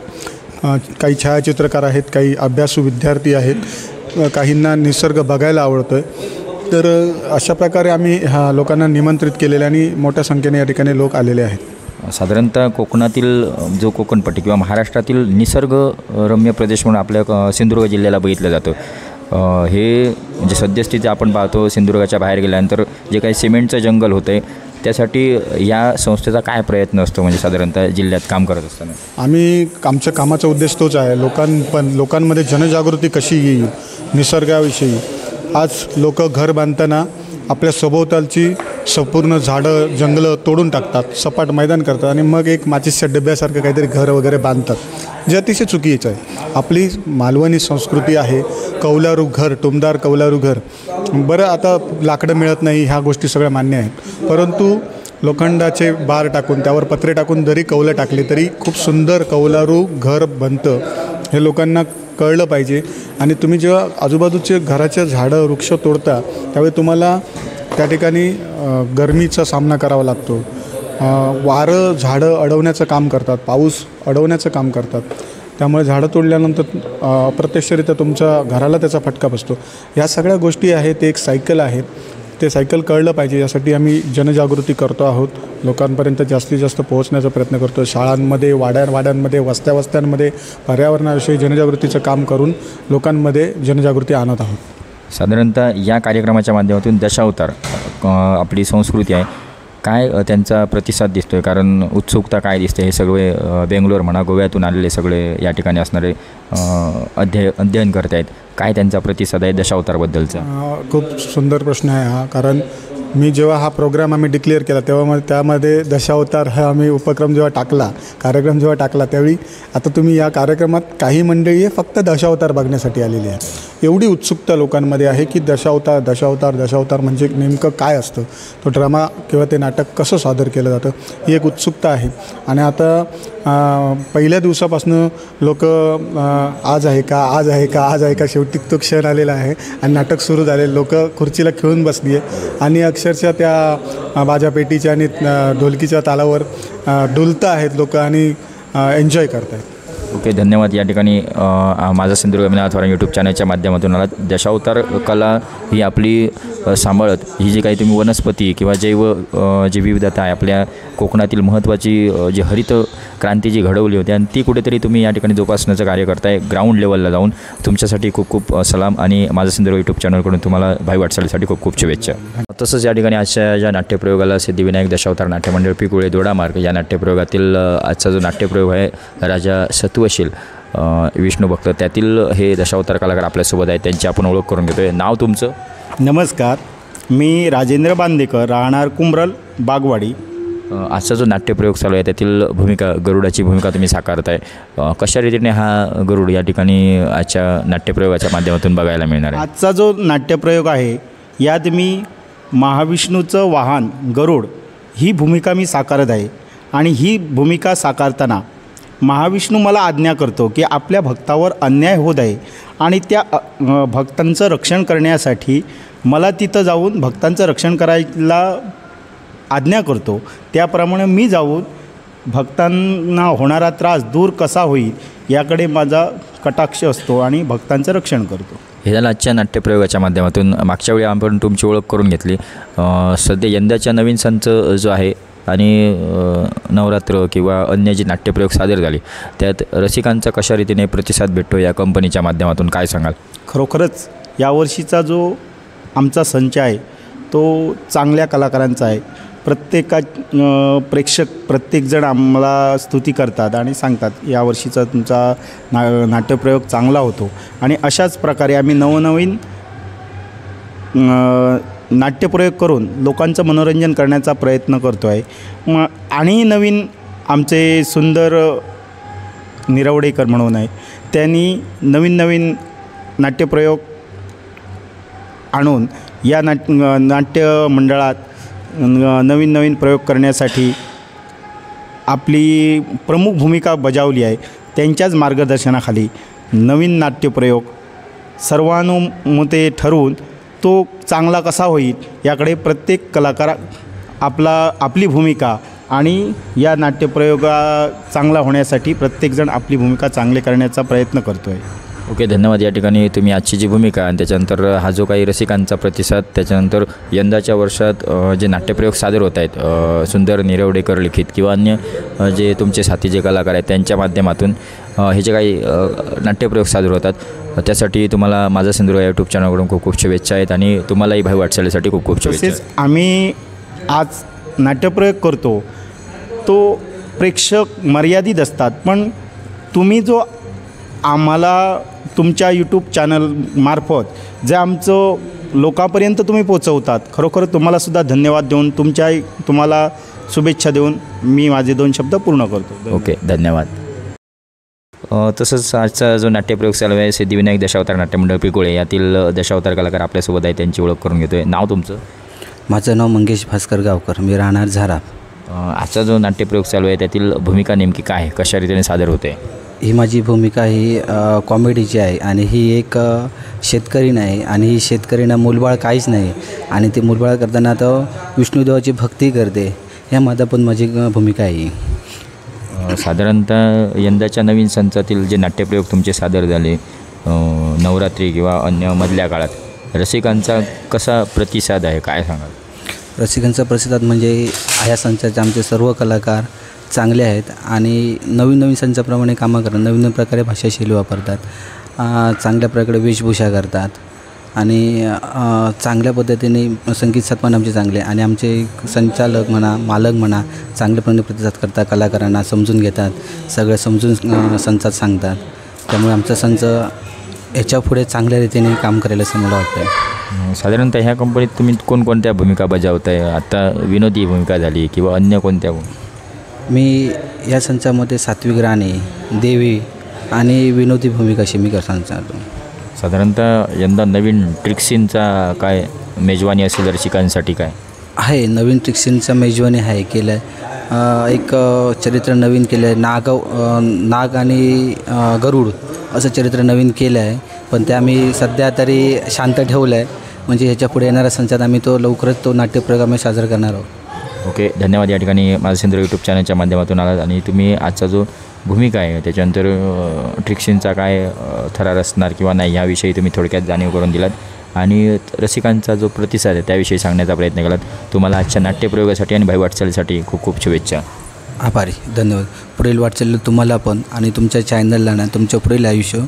काही छायाचित्रकार आहेत, काही अभ्यासू विद्यार्थी आहेत, काहींना निसर्ग बघायला आवडतो आहे. तर अशा प्रकारे आम्ही ह्या लोकांना निमंत्रित केलेले आणि मोठ्या संख्येने या ठिकाणी लोक आलेले आहेत. साधारणतः कोकणातील जो कोकणपट्टी किंवा महाराष्ट्रातील निसर्गरम्य प्रदेश म्हणून आपल्या सिंधुदुर्ग जिल्ह्याला बघितलं जातं. हे म्हणजे सद्यस्थिती आपण पाहतो सिंधुदुर्गाच्या बाहेर गेल्यानंतर जे काही सिमेंटचं जंगल होतं आहे त्यासाठी या संस्थेचा काय प्रयत्न असतो म्हणजे साधारणतः जिल्ह्यात काम करत असताना? आमच्या कामाचा उद्देश तोच आहे, लोकांमध्ये जनजागृती कशी येईल निसर्गाविषयी. आज लोक घर बांधताना आपल्या सभोवतालची संपूर्ण झाडं जंगलं तोडून टाकतात, सपाट मैदान करतात आणि मग एक माचीसच्या डब्यासारखं काहीतरी घर वगैरे बांधतात, जे अतिशय चुकीचं आहे. आपली मालवणी संस्कृती आहे कौलारू घर, टुमदार कौलारू घर. बरं आता लाकडं मिळत नाही, ह्या गोष्टी सगळ्या मान्य आहेत, परंतु लोखंडाचे बार टाकून त्यावर पत्रे टाकून जरी कौलं टाकली तरी खूप सुंदर कौलारू घर बनतं हे लोकांना कळलं पाहिजे. आणि तुम्ही जेव्हा आजूबाजूचे घराच्या झाडं वृक्ष तोडता त्यावेळी तुम्हाला त्या ठिकाणी गरमीचा सामना करावा लागतो. वारं झाडं अडवण्याचं काम करतात, पाऊस अडवण्याचं काम करतात. त्यामुळे झाडं तोडल्यानंतर अप्रत्यक्षरित्या तुमच्या घराला त्याचा फटका बसतो. ह्या सगळ्या गोष्टी आहेत, ते एक सायकल आहे, ते सायकल कळलं पाहिजे. यासाठी आम्ही जनजागृती करतो आहोत, लोकांपर्यंत जास्तीत जास्त पोहोचण्याचा प्रयत्न करतो. शाळांमध्ये, वाड्यांमध्ये, वस्त्यांमध्ये पर्यावरणाविषयी जनजागृतीचं काम करून लोकांमध्ये जनजागृती आणत आहोत. साधारणतः या कार्यक्रमाच्या माध्यमातून दशावतार आपली संस्कृती आहे काय त्यांचा प्रतिसाद दिसतो आहे? कारण उत्सुकता काय दिसते? हे सगळे बेंगलोर म्हणा गोव्यातून आलेले सगळे या ठिकाणी असणारे अध्ययन करत आहेत, काय त्यांचा प्रतिसाद आहे दशावतारबद्दलचा? खूप सुंदर प्रश्न आहे हा. कारण मी जेव्हा हा प्रोग्राम आम्ही डिक्लेअर केला तेव्हा त्यामध्ये दशावतार हा आम्ही उपक्रम जेव्हा टाकला, कार्यक्रम जेव्हा टाकला त्यावेळी आता तुम्ही या कार्यक्रमात काही मंडळी आहे फक्त दशावतार बघण्यासाठी आलेली आहे. एवढी उत्सुकता लोकांमध्ये आहे की दशावतार म्हणजे नेमकं काय असतं, तो ड्रामा किंवा ते नाटक कसं सादर केलं जातं ही एक उत्सुकता आहे. आणि आता पहिल्या दिवसापासून लोक आज आहे का शेवटी तो क्षण आलेला आहे आणि नाटक सुरू झाले. लोक खुर्चीला खेळून बसली आहे आणि अक्षरशः त्या बाजापेटीच्या आणि ढोलकीच्या तालावर डुलत आहेत लोक आणि एन्जॉय करत आहेत. ओके, धन्यवाद. या ठिकाणी माझा सिंधुदुर्ग मी नाथ यूट्यूब चॅनलच्या माध्यमातून आला. दशावतार कला ही आपली सांभाळत ही जी काही तुम्ही वनस्पती किंवा जी विविधता आहे आपल्या कोकणातील महत्त्वाची जी हरित क्रांती जी घडवली होती आणि ती कुठेतरी तुम्ही या ठिकाणी जोपासण्याचं कार्य करताय ग्राउंड लेवलला जाऊन. तुमच्यासाठी खूप खूप सलाम आणि माझा सिंधुदुर्ग यूट्यूब चॅनलकडून तुम्हाला भाई वाटचालीसाठी खूप खूप शुभेच्छा. तसंच या ठिकाणी आजच्या ज्या नाट्यप्रयोगाला सिद्धिविनायक दशावतार नाट्यमंडळ पिकुळे दोडामार्ग या नाट्यप्रयोगातील आजचा जो नाट्यप्रयोग आहे राजा सत्वशील विष्णू भक्त त्यातील हे दशावतार कलाकार आपल्यासोबत आहेत, त्यांची आपण ओळख करून घेतोय. नाव तुमचं? नमस्कार, मी राजेंद्र बांदेकर, राहणार कुंभरल बागवाडी. आजचा जो नाट्यप्रयोग चालू आहे त्यातील भूमिका गरुडाची भूमिका तुम्ही साकारताय. कशा रीतीने हा गरुड या ठिकाणी आजच्या नाट्यप्रयोगाच्या माध्यमातून बघायला मिळणार आहे? आजचा जो नाट्यप्रयोग आहे यात मी महाविष्णूचं वाहन गरुड ही भूमिका मी साकारत आहे. आणि ही भूमिका साकारताना महाविष्णू मला आज्ञा करतो की आपल्या भक्तावर अन्याय होत आहे आणि त्या भक्तांचं रक्षण करण्यासाठी मला तिथं जाऊन भक्तांचं रक्षण करायला आज्ञा करतो. त्याप्रमाणे मी जाऊन भक्तांना होणारा त्रास दूर कसा होईल याकडे माझा कटाक्ष असतो आणि भक्तांचं रक्षण करतो. हे झालं आजच्या नाट्यप्रयोगाच्या माध्यमातून. मागच्या वेळी आपण तुमची ओळख करून घेतली. सध्या यंदाच्या नवीन संच जो आहे आणि नवरात्र किंवा अन्य जे नाट्यप्रयोग सादर झाले त्यात रसिकांचा कशा रीतीने प्रतिसाद भेटतो या कंपनीच्या माध्यमातून काय सांगाल? खरोखरच यावर्षीचा जो आमचा संच आहे तो चांगल्या कलाकारांचा आहे. प्रत्येकजण आम्हाला स्तुती करतात आणि सांगतात यावर्षीचा तुमचा नाट्यप्रयोग चांगला होतो. आणि अशाच प्रकारे आम्ही नवनवीन नाट्यप्रयोग करून लोकांचं मनोरंजन करण्याचा प्रयत्न करतो आहे. आणि नवीन आमचे सुंदर निरवडेकर म्हणून आहे, त्यांनी नवीन नाट्यप्रयोग आणून या नाट्य मंडळात नवीन प्रयोग करण्यासाठी आपली प्रमुख भूमिका बजावली आहे. त्यांच्याच मार्गदर्शनाखाली नवीन नाट्यप्रयोग सर्वानुमते ठरवून तो चांगला कसा होईल याकडे प्रत्येक कलाकार आपली भूमिका आणि या नाट्यप्रयोगा चांगला होण्यासाठी प्रत्येकजण आपली भूमिका चांगली करण्याचा प्रयत्न करतो आहे. ओके, धन्यवाद. या ठिकाणी तुम्ही आजची जी भूमिका आणि त्याच्यानंतर हा जो काही रसिकांचा प्रतिसाद, त्याच्यानंतर यंदाच्या वर्षात जे नाट्यप्रयोग सादर होत आहेत सुंदर निरवडेकर लिखित किंवा अन्य जे तुमचे साथी जे कलाकार आहेत त्यांच्या माध्यमातून हे जे काही नाट्यप्रयोग सादर होतात त्यासाठी तुम्हाला माझा सिंधुदुर्ग या यूट्यूब चॅनलकडून खूप खूप शुभेच्छा आहेत आणि तुम्हालाही भाई वाटचालीसाठी खूप खूप शुभेच्छा. तसेच आम्ही आज नाट्यप्रयोग करतो तो प्रेक्षक मर्यादित असतात, पण तुम्ही जो आम्हाला तुमच्या यूट्यूब चॅनलमार्फत जे आमचं लोकांपर्यंत तुम्ही पोचवतात, खरोखर तुम्हालासुद्धा धन्यवाद देऊन तुम्हाला शुभेच्छा देऊन मी माझे 2 शब्द पूर्ण करतो. ओके, धन्यवाद. तसंच आजचा जो नाट्यप्रयोग चालू आहे सिद्धिविनायक दशावतार नाट्यमंडळ पिकोळे यातील दशावतार कलाकार आपल्यासोबत आहे, त्यांची ओळख करून घेतो आहे. नाव तुमचं? माझं नाव मंगेश भास्कर गावकर, मी राहणार झारा. आजचा जो नाट्यप्रयोग चालू आहे त्यातील भूमिका नेमकी काय आहे, कशा रीतीने सादर होते? ही माझी भूमिका ही कॉमेडीची आहे आणि ही एक शेतकरी नाही आणि ही शेतकरीना मूलबाळ काहीच नाही आणि ते मूलबाळ करताना तर विष्णुदेवाची भक्ती करते, ह्या माझा पण माझी भूमिका आहे. साधारणतः यंदाच्या नवीन संचातील जे नाट्यप्रयोग तुमचे सादर झाले नवरात्री किंवा अन्य मधल्या काळात रसिकांचा कसा प्रतिसाद आहे, काय सांगाल? रसिकांचा प्रतिसाद म्हणजे ह्या संचाचे आमचे सर्व कलाकार चांगले आहेत आणि नवीन नवीन संचाप्रमाणे कामं करतात, नवीन प्रकारे भाषाशैली वापरतात, चांगल्या प्रकारे वेशभूषा करतात आणि चांगल्या पद्धतीने संगीत साथ पण आमचे चांगले आणि आमचे संचालक म्हणा मालक म्हणा चांगल्याप्रमाणे प्रतिसाद करतात, कलाकारांना समजून घेतात, सगळं समजून संचात सांगतात. त्यामुळे आमचा संच ह्याच्या पुढे चांगल्या रीतीने काम करेल असं मला वाटतं. साधारणतः ह्या कंपनीत तुम्ही कोणकोणत्या भूमिका बजावताय? आता विनोदी भूमिका झाली किंवा अन्य कोणत्या? मी या संचामध्ये सात्विक राणे, देवी आणि विनोदी भूमिका अशी मी करतो. साधारणतः यंदा नवीन ट्रिक्सींचा काय मेजवानी असेल रसिकांसाठी? काय आहे नवीन ट्रिक्सींचा मेजवानी आहे केलं आहे, एक चरित्र नवीन केलं आहे, नाग आणि गरुड असं चरित्र नवीन केलं आहे, पण ते आम्ही सध्या तरी शांत ठेवलं आहे, म्हणजे ह्याच्या पुढे येणाऱ्या संचात आम्ही लवकरच तो नाट्यप्रयोग आम्ही साजरा करणार आहोत. ओके, धन्यवाद. या ठिकाणी माझा सिंधुदुर्ग यूट्यूब चॅनलच्या माध्यमातून आलात आणि तुम्ही आजचा जो भूमिका आहे त्याच्यानंतर ट्रिक्सींचा काय थरार असणार किंवा नाही याविषयी तुम्ही थोडक्यात जाणीव करून दिलात आणि रसिकांचा जो प्रतिसाद आहे त्याविषयी सांगण्याचा प्रयत्न केलात. तुम्हाला आजच्या नाट्यप्रयोगासाठी आणि भाई वाटचालीसाठी खूप खूप शुभेच्छा. आभारी, धन्यवाद. पुढील वाटचाली तुम्हाला पण आणि तुमच्या चॅनलला ना तुमच्या पुढील आयुष्य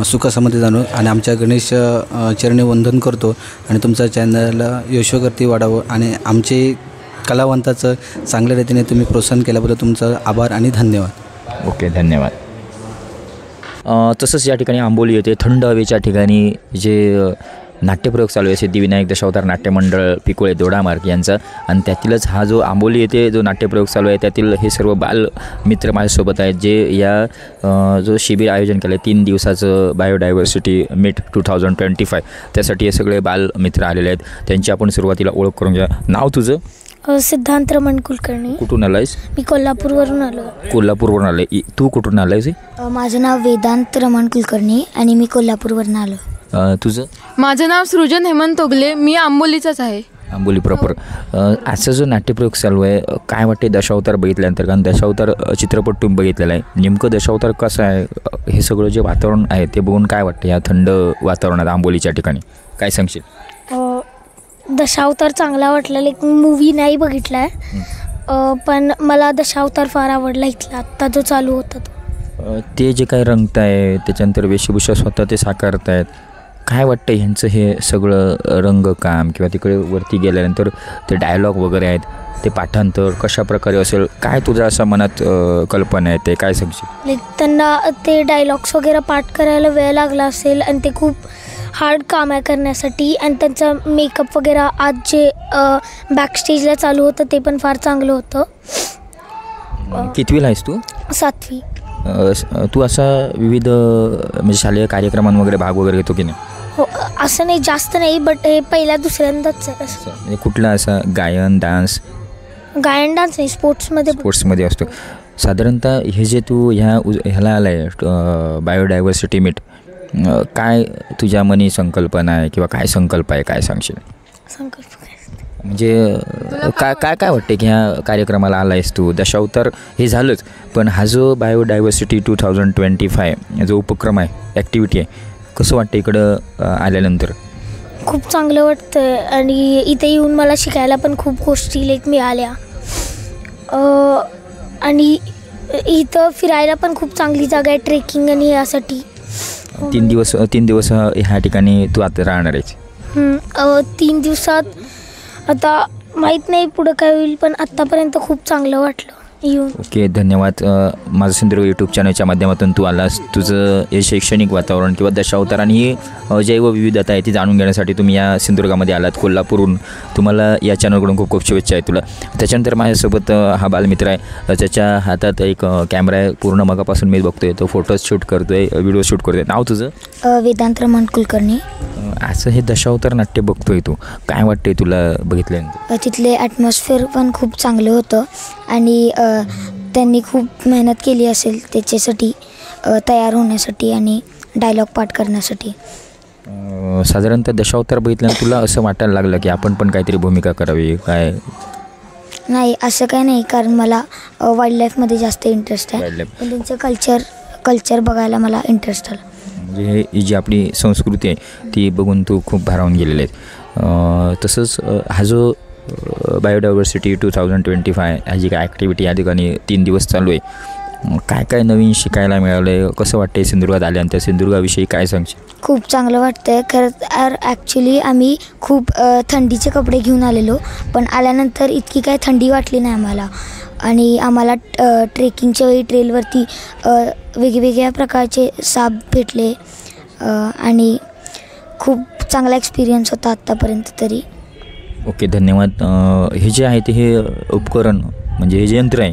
सुखासमृद्धी जाणो आणि आमच्या गणेश चरणी वंदन करतो आणि तुमच्या चॅनलला यशोगती वाढावं आणि आमचे कलावंताचं चांगल्या रीतीने तुम्ही प्रोत्साहन केल्याबद्दल तुमचं आभार आणि धन्यवाद. ओके, धन्यवाद. तसंच या ठिकाणी आंबोली येथे थंड हवेच्या ठिकाणी जे नाट्यप्रयोग चालू आहे सिद्धिविनायक दशावतार नाट्यमंडळ पिकोळे दोडामार्ग यांचा आणि त्यातीलच हा जो आंबोली येथे जो नाट्यप्रयोग चालू आहे त्यातील हे सर्व बालमित्र माझ्यासोबत आहेत जे या जो शिबिर आयोजन केलं आहे 3 दिवसाचं बायोडायव्हर्सिटी मीट 2025 त्यासाठी हे सगळे बालमित्र आलेले आहेत. त्यांची आपण सुरुवातीला ओळख करून घ्या. नाव तुझं? सिद्धांत रमण कुलकर्णी. कुठून आलायस? मी कोल्हापूरवरून आलो. कोल्हापूरवरून आले. तू कुठून आलायस? माझं नाव वेदांत रमण कुलकर्णी आणि मी कोल्हापूरवरून आलो. तुझं? माझं नाव सृजन हेमंत तोगले, मी आंबोलीचाच आहे. आंबोली प्रॉपर. आजचा जो नाट्यप्रयोग चालू आहे काय वाटते दशावतार बघितल्यानंतर? कारण दशावतार चित्रपट तुम्ही बघितलेला आहे, नेमकं दशावतार कसं आहे हे सगळं जे वातावरण आहे ते बघून काय वाटतं या थंड वातावरणात आंबोलीच्या ठिकाणी? काय सांगशील? दशावतार चांगला वाटला, लेकिन मूवी नाही बघितला आहे, पण मला दशावतार फार आवडला इथला आत्ता जो चालू होता तो. ते जे काही रंगत आहे त्याच्यानंतर वेशभूषा स्वतः ते साकारत आहेत, काय वाटतं ह्यांचं हे सगळं रंगकाम किंवा तिकडे वरती गेल्यानंतर ते डायलॉग वगैरे आहेत ते पाठांतर कशा प्रकारे असेल, काय तुझ्या असं मनात कल्पना आहे ते काय सांगशील? त्यांना ते डायलॉग्स वगैरे पाठ करायला वेळ लागला असेल आणि ते खूप हार्ड काम आहे करण्यासाठी आणि त्यांचा मेकअप वगैरे आज जे बॅकस्टेजला चालू होतं ते पण फार चांगलं होतं. कितवीला आहेस तू? 7वी. तू असा विविध म्हणजे शालेय कार्यक्रमांवर वगैरे भाग वगैरे घेतो की नाही? हो, असं नाही जास्त नाही, बट हे पहिल्या दुसऱ्यांदाच आहे. असं म्हणजे कुठला असा गायन डान्स? गायन डान्स नाही, स्पोर्ट्समध्ये असतो. साधारणतः हे जे तू ह्याला आला आहे बायोडायव्हर्सिटी मीट, काय तुझ्या मनी संकल्पना आहे किंवा काय संकल्प आहे, काय सांगशील? म्हणजे काय काय काय वाटते की ह्या कार्यक्रमाला आला आहेस तू? दशावतार हे झालंच, पण हा जो बायोडायव्हर्सिटी 2025 जो उपक्रम आहे, ॲक्टिव्हिटी आहे, कसं वाटतं इकडं आल्यानंतर? खूप चांगलं वाटतं आणि इथे येऊन मला शिकायला पण खूप गोष्टी मिळाल्या आणि इथं फिरायला पण खूप चांगली जागा आहे, ट्रेकिंग आणि यासाठी. 3 दिवस ह्या ठिकाणी तू आता राहणार आहेस? 3 दिवसात आता माहीत नाही पुढं काय होईल, पण आत्तापर्यंत खूप चांगलं वाटलं येऊन. ओके, धन्यवाद. माझं सिंधुदुर्ग यूट्यूब चॅनलच्या माध्यमातून तू आलास. तुझं हे शैक्षणिक वातावरण किंवा दशावतार आणि ही जैवविविधता आहे ती जाणून घेण्यासाठी तुम्ही या सिंधुदुर्गामध्ये आलात, कोल्हापूरहून. तुम्हाला या चॅनलकडून खूप खूप शुभेच्छा आहे तुला. त्याच्यानंतर माझ्यासोबत हा बालमित्र आहे, त्याच्या हातात एक कॅमेरा आहे. पूर्ण मगापासून मी बघतोय तो फोटोज शूट करतोय, व्हिडिओ शूट करतोय. नाव तुझं? वेदांत रमण कुलकर्णी. असं हे दशावतार नाट्य बघतोय तू, काय वाटतंय तुला बघितल्यानंतर? तिथले ॲटमॉस्फिअर पण खूप चांगलं होतं आणि त्यांनी खूप मेहनत केली असेल त्याच्यासाठी, तयार होण्यासाठी आणि डायलॉग पाठ करण्यासाठी. साधारणतः दशावतार बघितल्यानंतर तुला असं वाटायला लागलं की आपण पण काहीतरी भूमिका करावी काय? नाही, असं काय नाही, कारण मला वाईल्ड लाईफमध्ये जास्त इंटरेस्ट आहे, पण त्यांचं कल्चर बघायला मला इंटरेस्ट आला. म्हणजे ही जी आपली संस्कृती आहे ती बघून तू खूप भारावून गेलेले आहेत. तसंच हा जो बायोडायव्हर्सिटी 2025 ह्याची काय ॲक्टिव्हिटी या ठिकाणी 3 दिवस चालू आहे, काय काय नवीन शिकायला मिळालं आहे, कसं वाटतं सिंधुदुर्गात आल्यानंतर? सिंधुदुर्गाविषयी काय सांगशील? खूप चांगलं वाटतं आहे. खरं ॲक्च्युली आम्ही खूप थंडीचे कपडे घेऊन आलेलो, पण आल्यानंतर इतकी काय थंडी वाटली नाही आम्हाला. आणि आम्हाला ट्रेकिंगच्या वेळी ट्रेलवरती वेगवेगळ्या प्रकारचे साप भेटले आणि खूप चांगला एक्सपिरियन्स होता आत्तापर्यंत तरी. ओके, धन्यवाद. हे जे आहे ते हे उपकरण म्हणजे हे जे यंत्र आहे,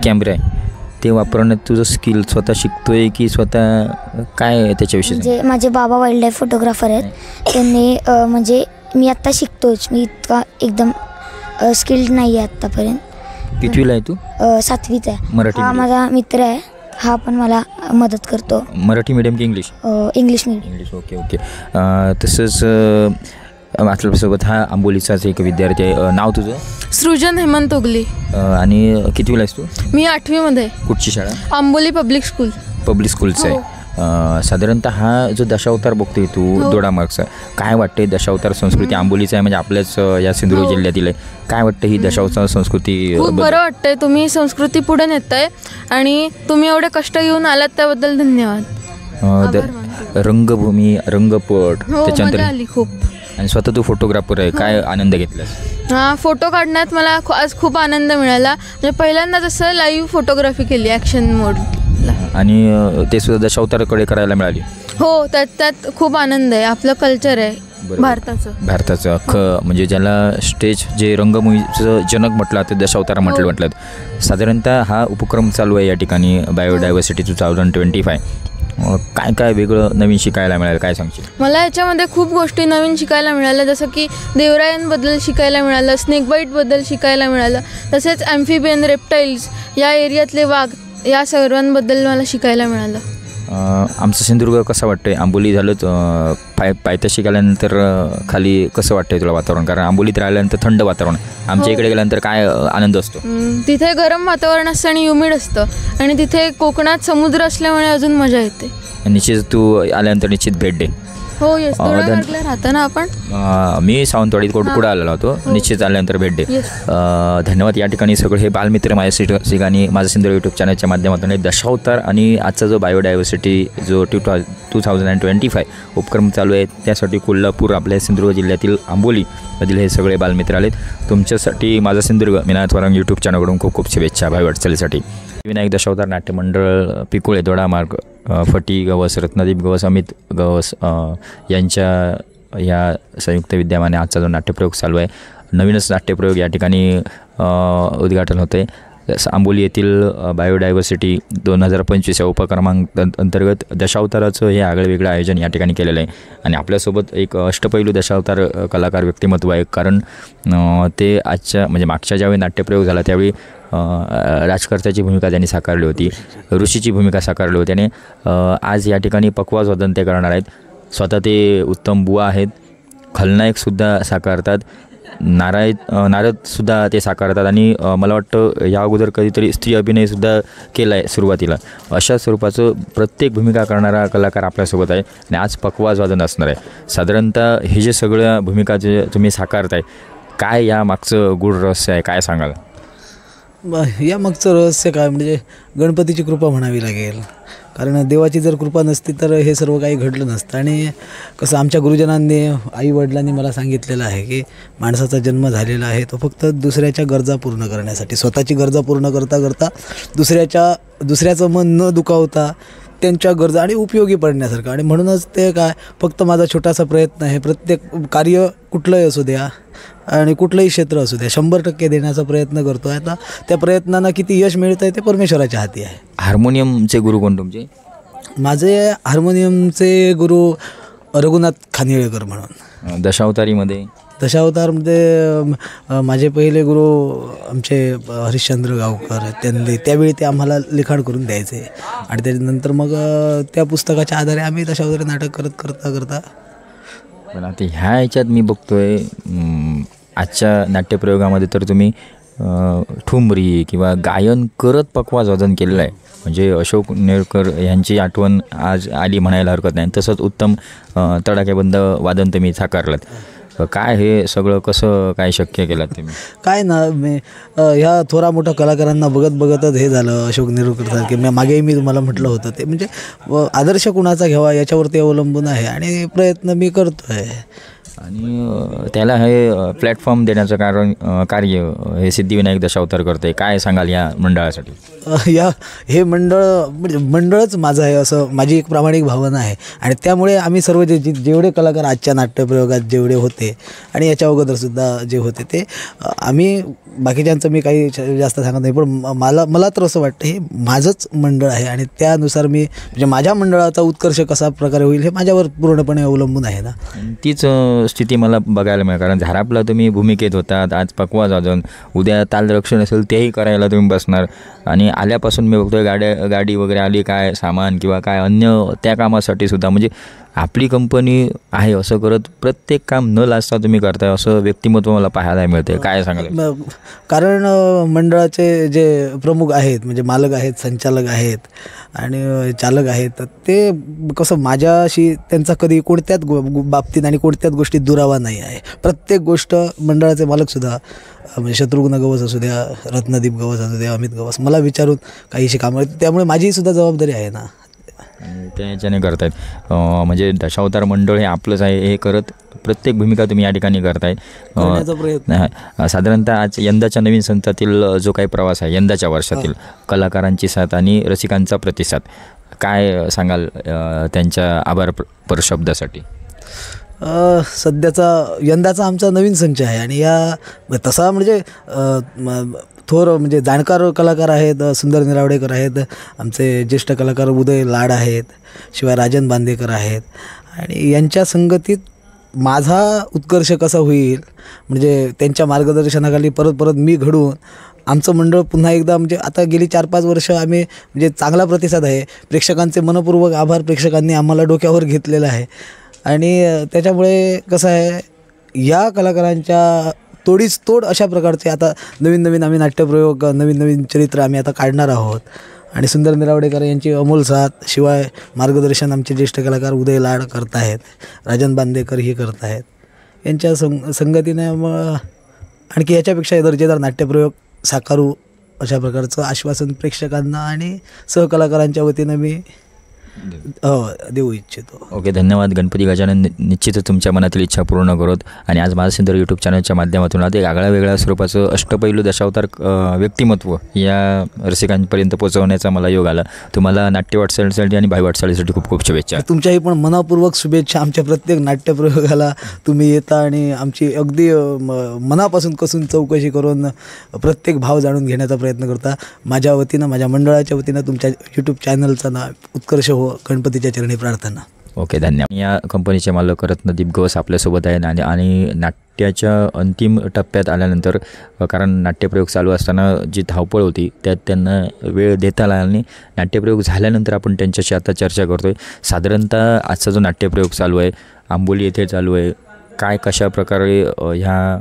कॅमेरा आहे, ते वापरण्यात तुझं स्किल स्वतः शिकतोय की स्वतः काय त्याच्याविषयी? म्हणजे माझे बाबा वाईल्ड लाईफ फोटोग्राफर आहेत, त्यांनी म्हणजे मी आत्ता शिकतोच, मी इतका एकदम स्किल्ड नाही आहे आत्तापर्यंत. कितवीला आहे तू? 7वीत आहे. मराठी हा माझा मित्र आहे, हा पण मला मदत करतो. मराठी मीडियम की English? English medium. English. Okay okay. तसंच आपल्यासोबत हा आंबोलीचाच एक विद्यार्थी आहे. नाव तुझं? सृजन हेमंत ओगले. आणि कितवीला आहेस तू? मी 8वीमध्ये. कुठची शाळा? Amboli public school. पब्लिक स्कूलचं आहे. साधारणतः हा जो दशावतार बघतोय तू दोडामार्गचा, काय वाटते दशावतार संस्कृती आंबोलीचा आहे म्हणजे आपल्याच या सिंधुदुर्ग जिल्ह्यातील आहे, काय वाटतं ही दशावतार संस्कृती? खूप बरं वाटतंय, तुम्ही संस्कृती पुढे नेताय आणि तुम्ही एवढे कष्ट घेऊन आलात त्याबद्दल धन्यवाद. रंगभूमी, रंगपट, त्याच्यानंतर आली खूप. आणि स्वतः तू फोटोग्राफर आहे, काय आनंद घेतलास? हां, फोटो काढण्यात मला आज खूप आनंद मिळाला. म्हणजे पहिल्यांदा जसं लाईव्ह फोटोग्राफी केली ॲक्शन मोडला, आणि ते सुद्धा दशावताराकडे करायला मिळाली. हो, त्यात खूप आनंद आहे. आपलं कल्चर आहे भारताचं अख्खं, म्हणजे ज्याला स्टेज जे रंगभूमीचं जनक म्हटलं ते दशावतार म्हटलं. साधारणतः हा उपक्रम चालू आहे या ठिकाणी बायोडायव्हर्सिटी 2025. काय काय वेगळं नवीन शिकायला मिळालं, काय सांगशील? मला याच्यामध्ये खूप गोष्टी नवीन शिकायला मिळाल्या, जसं की देवरायांबद्दल शिकायला मिळालं, स्नेक बाईटबद्दल शिकायला मिळालं, तसेच ॲम्फिबियन, रेप्टाईल्स या एरियातले वाघ या सर्वांबद्दल मला शिकायला मिळालं. आमचं सिंधुदुर्ग कसं वाटतंय? आंबोली झालं पायथ्याशी गेल्यानंतर खाली कसं वाटतंय तुला वातावरण? कारण आंबोलीत राहिल्यानंतर थंड वातावरण, आमच्या इकडे गेल्यानंतर काय आनंद असतो? तिथे गरम वातावरण असतं आणि ह्युमिड असतं, आणि तिथे कोकणात समुद्र असल्यामुळे अजून मजा येते. निश्चित तू आल्यानंतर निश्चित भेट दे. हो, येस. राहता ना आपण? मी सावंतवाडीत कोटपुडा आलेलो होतो. निश्चित आल्यानंतर भेट दे. धन्यवाद. या ठिकाणी सगळे हे बालमित्र माझ्या ठिकाणी माझं सिंधुदुर्ग यूट्यूब चॅनलच्या माध्यमातून दशावतार आणि आजचा जो बायोडायव्हर्सिटी जो 2025 उपक्रम चालू आहे त्यासाठी कोल्हापूर आपल्या सिंधुदुर्ग जिल्ह्यातील आंबोलीमधील हे सगळे बालमित्र आलेत. तुमच्यासाठी माझा सिंधुदुर्ग विनायक वारंग यूट्यूब चॅनलकडून खूप खूप शुभेच्छा भावी वाटचालीसाठी. विनायक दशावतार नाट्यमंडळ पिकुळे, दोडामार्ग, फटी गवस, रत्नदीप गवस, अमित गवस यांच्या या संयुक्त विद्यमाने आजचा जो नाट्यप्रयोग चालू आहे, नवीनच नाट्यप्रयोग या ठिकाणी उद्घाटन होतं आहे. आंबोली येथील बायोडायव्हर्सिटी 2025 या उपक्रमांक अंतर्गत दशावताराचं हे आगळं वेगळं आयोजन या ठिकाणी केलेलं आहे. आणि आपल्यासोबत एक अष्टपैलू दशावतार कलाकार व्यक्तिमत्व आहे, कारण ते आजच्या म्हणजे मागच्या ज्यावेळी नाट्यप्रयोग झाला त्यावेळी राजकर्त्याची भूमिका त्यांनी साकारली होती, ऋषीची भूमिका साकारली होती आणि आज या ठिकाणी पक्वाज वादन ते करणार आहेत. स्वतः ते उत्तम बुवा आहेत, खलनायकसुद्धा साकारतात, नारदसुद्धा ते साकारतात आणि मला वाटतं या अगोदर कधीतरी स्त्री अभिनयसुद्धा केला आहे सुरुवातीला. अशा स्वरूपाचं प्रत्येक भूमिका करणारा कलाकार आपल्यासोबत आहे आणि आज पक्वाज वादन असणार आहे. साधारणतः हे जे सगळ्या भूमिका जे तुम्ही साकारताय, काय या मागचं गूढ रहस्य आहे, काय सांगाल? या मागचं रहस्य काय म्हणजे गणपतीची कृपा म्हणावी लागेल. कारण देवाची जर कृपा नसती तर हे सर्व काही घडलं नसतं. आणि कसं आमच्या गुरुजनांनी, आईवडिलांनी मला सांगितलेलं आहे की माणसाचा जन्म झालेला आहे तो फक्त दुसऱ्याच्या गरजा पूर्ण करण्यासाठी. स्वतःची गरजा पूर्ण करता करता दुसऱ्याचं मन न दुखावता त्यांच्या गरजा आणि उपयोगी पडण्यासारखं. आणि म्हणूनच ते काय फक्त माझा छोटासा प्रयत्न आहे. प्रत्येक कार्य कुठलंही असू द्या आणि कुठलंही क्षेत्र असू द्या 100% देण्याचा प्रयत्न करतो आहे. आता त्या प्रयत्नांना किती यश मिळतं आहे ते परमेश्वराच्या हाती आहे. हार्मोनियमचे गुरु कोण तुमचे? माझे हार्मोनियमचे गुरु रघुनाथ खानिळेकर म्हणून. दशावतारमध्ये माझे पहिले गुरु आमचे हरिश्चंद्र गावकर. त्यावेळी ते आम्हाला लिखाण करून द्यायचे आणि त्याच्यानंतर मग त्या पुस्तकाच्या आधारे आम्ही दशावतारी नाटक करता पण आता ह्या ह्याच्यात मी बघतोय आजच्या नाट्यप्रयोगामध्ये तर तुम्ही ठुमरी किंवा गायन करत पक्वाज वादन केलेलं आहे. म्हणजे अशोक नेरकर यांची आठवण आज आली म्हणायला हरकत नाही. तसंच उत्तम तडाखेबंद वादन तुम्ही साकारलं. काय हे सगळं कसं काय शक्य केलं तुम्ही? काय ना मी ह्या थोरा मोठ्या कलाकारांना बघतच हे झालं. अशोक नेरुरकर की मागेही मी तुम्हाला म्हटलं होतं ते म्हणजे आदर्श कुणाचा घ्यावा याच्यावरती अवलंबून आहे आणि प्रयत्न मी करतो आहे. आणि त्याला हे प्लॅटफॉर्म देण्याचं कार्य हे सिद्धिविनायक दशावतार करतं आहे. काय सांगाल या मंडळासाठी? हे मंडळ म्हणजे मंडळच माझं आहे असं माझी एक प्रामाणिक भावना आहे. आणि त्यामुळे आम्ही सर्व जेवढे कलाकार आजच्या नाट्यप्रयोगात जेवढे होते आणि याच्या अगोदरसुद्धा जे होते ते आम्ही बाकीच्यांचं मी काही जास्त सांगत नाही. पण मला तर असं वाटतं हे माझंच मंडळ आहे आणि त्यानुसार मी म्हणजे माझ्या मंडळाचा उत्कर्ष कसा प्रकारे होईल हे माझ्यावर पूर्णपणे अवलंबून आहे ना. तीच स्थिती मला बघायला मिळेल. कारण झारापला तुम्ही भूमिकेत होतात, आज पक्वाज वादन, उद्या तालरक्षण असेल तेही करायला तुम्ही बसणार. आणि आल्यापासून मी बघतोय गाडी वगैरे आली, काय सामान किंवा काय अन्य त्या कामासाठी सुद्धा म्हणजे आपली कंपनी आहे असं करत प्रत्येक काम न लाजता तुम्ही करताय असं व्यक्तिमत्व मला पाहायला मिळते. काय सांगाल? कारण मंडळाचे जे प्रमुख आहेत म्हणजे मालक आहेत, संचालक आहेत आणि चालक आहेत ते कसं माझ्याशी त्यांचा कधी कोणत्याच बाबतीत आणि कोणत्याच गोष्टीत दुरावा नाही आहे. प्रत्येक गोष्ट मंडळाचे मालकसुद्धा म्हणजे शत्रुघ्न गवस असू द्या, रत्नदीप गवस असू द्या, अमित गवस मला विचारून काहीशी कामं, त्यामुळे माझीसुद्धा जबाबदारी आहे ना. त्या ह्याच्याने करतायत. म्हणजे दशावतार मंडळ हे आपलंच आहे हे करत प्रत्येक भूमिका तुम्ही या ठिकाणी करताय. साधारणतः आज यंदाच्या नवीन संतातील जो काही प्रवास आहे, यंदाच्या वर्षातील कलाकारांची साथ आणि रसिकांचा प्रतिसाद, काय सांगाल त्यांच्या आभारपर शब्दासाठी? यंदाचा आमचा नवीन संच आहे आणि या तसा म्हणजे थोर म्हणजे जाणकार कलाकार आहेत. सुंदर निरावडेकर आहेत, आमचे ज्येष्ठ कलाकार उदय लाड आहेत, शिवाय राजन बांदेकर आहेत. आणि यांच्या संगतीत माझा उत्कर्ष कसा होईल म्हणजे त्यांच्या मार्गदर्शनाखाली परत मी घडून आमचं मंडळ पुन्हा एकदा म्हणजे आता गेली 4-5 वर्ष आम्ही म्हणजे चांगला प्रतिसाद आहे. प्रेक्षकांचे मनपूर्वक आभार प्रेक्षकांनी आम्हाला डोक्यावर घेतलेलं आहे. आणि त्याच्यामुळे कसं आहे या कलाकारांच्या तोडीस तोड अशा प्रकारचे आता नवीन आम्ही नाट्यप्रयोग नवीन चरित्र आम्ही आता काढणार आहोत. आणि सुंदर निरावडेकर यांची अमोल साथ, शिवाय मार्गदर्शन आमचे ज्येष्ठ कलाकार उदय लाड करत आहेत, राजन बांदेकर ही करत आहेत. यांच्या संगतीने मग आणखी याच्यापेक्षा दर्जेदार नाट्यप्रयोग साकारू अशा प्रकारचं आश्वासन प्रेक्षकांना आणि सहकलाकारांच्या वतीनं मी देऊ इच्छितो. ओके, धन्यवाद. गणपती गजानन निश्चितच तुमच्या मनातील इच्छा पूर्ण करत. आणि आज माझं सिंधर यूट्यूब चॅनलच्या माध्यमातून आता एक आगळ्या वेगळ्या स्वरूपाचं अष्टपैलू दशावतार व्यक्तिमत्व या रसिकांपर्यंत पोहोचवण्याचा मला योग आला. तुम्हाला नाट्य वाटचालीसाठी आणि भाई वाटचालीसाठी खूप खूप शुभेच्छा. तुमच्याही पण मनापूर्वक शुभेच्छा. आमच्या प्रत्येक नाट्यप्रयोगाला तुम्ही येता आणि आमची अगदी मनापासून कसून चौकशी करून प्रत्येक भाव जाणून घेण्याचा प्रयत्न करता. माझ्या वतीनं, माझ्या मंडळाच्या वतीनं तुमच्या यूट्यूब चॅनलचा उत्कर्ष हो गणपतीच्या चरणी प्रार्थना. ओके, धन्यवाद. या कंपनीचे मालक रत्नदीप गवस आपल्यासोबत आहेत आणि नाट्याच्या अंतिम टप्प्यात आल्यानंतर कारण नाट्यप्रयोग चालू असताना जी धावपळ होती त्यात त्यांना वेळ देता आला आणि नाट्यप्रयोग झाल्यानंतर आपण त्यांच्याशी आता चर्चा करतो आहे. साधारणतः आजचा जो नाट्यप्रयोग चालू आहे आंबोली येथे चालू आहे, काय कशा प्रकारे ह्या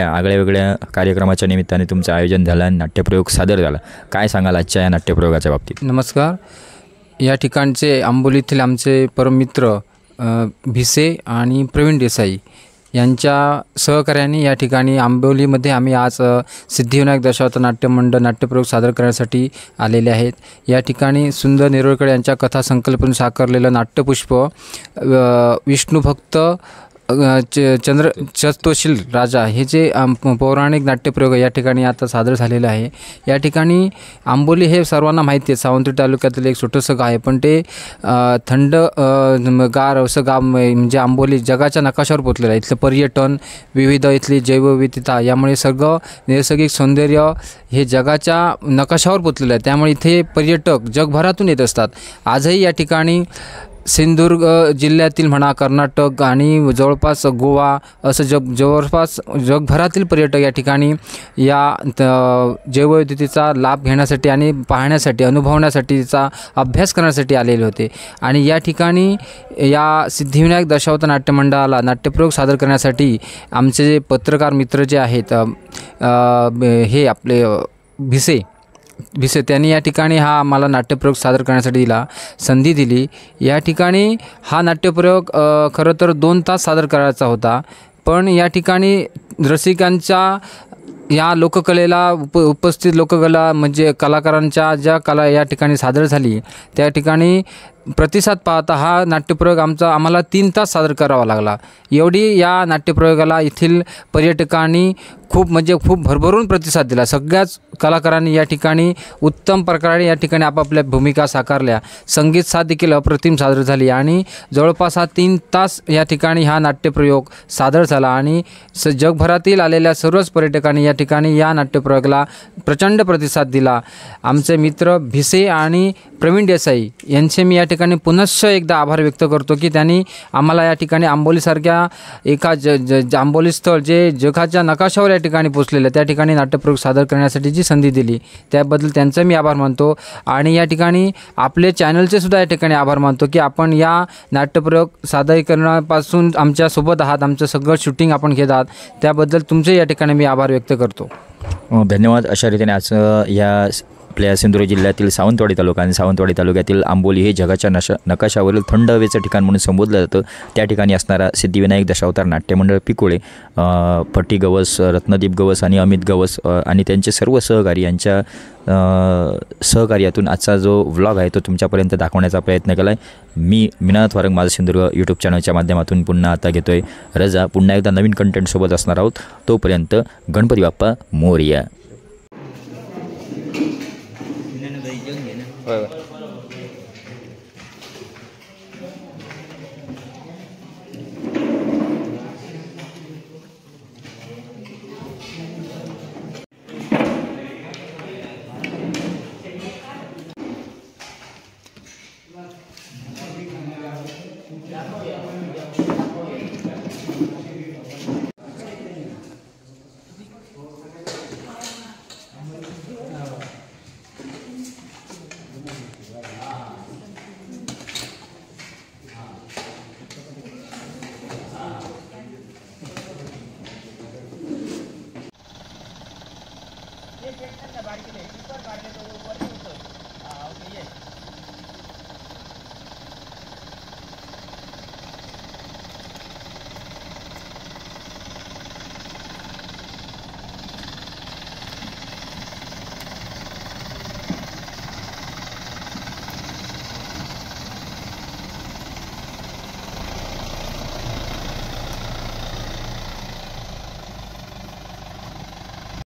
आगळ्या कार्यक्रमाच्या निमित्ताने तुमचं आयोजन झालं आणि नाट्यप्रयोग सादर झाला, काय सांगाल आजच्या या नाट्यप्रयोगाच्या बाबतीत? नमस्कार. या ठिकाणचे आंबोलीतील आमचे परममित्र भिसे आणि प्रवीण देसाई यांच्या सहकार्याने या ठिकाणी आंबोलीमध्ये आम्ही आज सिद्धिविनायक दशावतार नाट्यमंडळ नाट्यप्रयोग सादर करण्यासाठी आलेले आहेत. या ठिकाणी सुंदर नेरुळकर यांच्या कथासंकल्पनेतून साकारलेलं नाट्यपुष्प विष्णुभक्त चतुशील राजा हे जे पौराणिक नाट्यप्रयोग या ठिकाणी आता सादर झालेलं आहे. या ठिकाणी आंबोली हे सर्वांना माहिती आहे, सावंतवाडी तालुक्यातील एक छोटंसं गाव आहे, पण ते थंड गार असं गाव म्हणजे आंबोली जगाच्या नकाशावर पोचलेलं आहे. इथलं पर्यटन, विविध इथली जैवविविधता यामुळे सगळं नैसर्गिक सौंदर्य हे जगाच्या नकाशावर पोचलेलं आहे. त्यामुळे इथे पर्यटक जगभरातून येत असतात. आजही या ठिकाणी सिंधुदुर्ग जिल्ह्यातील म्हणा, कर्नाटक आणि जवळपास गोवा असं जवळपास जगभरातील पर्यटक या ठिकाणी या जैवविविधतेचा लाभ घेण्यासाठी आणि पाहण्यासाठी, अनुभवण्यासाठीचा अभ्यास करण्यासाठी आलेले होते. आणि या ठिकाणी या सिद्धिविनायक दशावतार नाट्यमंडळाला नाट्यप्रयोग सादर करण्यासाठी आमचे जे पत्रकार मित्र जे आहेत हे आपले भिसे त्यांनी या ठिकाणी हा आम्हाला नाट्यप्रयोग सादर करण्यासाठी संधी दिली. या ठिकाणी हा नाट्यप्रयोग खरं तर 2 तास सादर करायचा होता, पण या ठिकाणी रसिकांच्या या लोककलेला उपस्थित लोककला म्हणजे कलाकारांच्या ज्या कला या ठिकाणी सादर झाली त्या ठिकाणी प्रतिसाद पाहता हा नाट्यप्रयोग आम्हाला 3 तास सादर करावा लागला. एवढी या नाट्यप्रयोगाला येथील पर्यटकांनी खूप भरभरून प्रतिसाद दिला. सगळ्याच कलाकारांनी या ठिकाणी उत्तम प्रकारे या ठिकाणी आपापल्या भूमिका साकारल्या. संगीत साथ देखील अप्रतिम सादर झाली आणि जवळपास 3 तास या ठिकाणी हा नाट्यप्रयोग सादर झाला आणि जगभरातील आलेल्या सर्वच पर्यटकांनी या ठिकाणी या नाट्यप्रयोगाला प्रचंड प्रतिसाद दिला. आमचे मित्र भिसे आणि प्रवीण देसाई यांचे मी या ठिकाणी पुनश्च एकदा आभार व्यक्त करतो की त्यांनी आम्हाला या ठिकाणी आंबोलीसारख्या एका आंबोली स्थळ जे जगाच्या नकाशावर या ठिकाणी पोचलेलं त्या ठिकाणी नाट्यप्रयोग सादर करण्यासाठी जी संधी दिली त्याबद्दल त्यांचा मी आभार मानतो. आणि या ठिकाणी आपले चॅनलचे सुद्धा या ठिकाणी आभार मानतो की आपण या नाट्यप्रयोग सादरीकरणापासून आमच्यासोबत आहात, आमचं सगळं शूटिंग आपण घेत आहात, त्याबद्दल तुमचे या ठिकाणी मी आभार व्यक्त करतो. धन्यवाद. अशा रीतीने आज या आपल्या सिंधुदुर्ग जिल्ह्यातील सावंतवाडी तालुका आणि सावंतवाडी तालुक्यातील आंबोली हे जगाच्या नकाशावरील थंड हवेचं ठिकाण म्हणून संबोधलं जातं. त्या ठिकाणी असणारा सिद्धिविनायक दशावतार नाट्यमंडळ पिकोळे, फटी गवस, रत्नदीप गवस आणि अमित गवस आणि त्यांचे सर्व सहकारी यांच्या सहकार्यातून आजचा जो व्लॉग आहे तो तुमच्यापर्यंत दाखवण्याचा प्रयत्न केला आहे. मी मिनात वारंग माझं सिंधुदुर्ग यूट्यूब चॅनलच्या माध्यमातून पुन्हा आता घेतो आहे रजा. पुन्हा एकदा नवीन कंटेंटसोबत असणार आहोत. तोपर्यंत गणपती बाप्पा मोरया. बारीक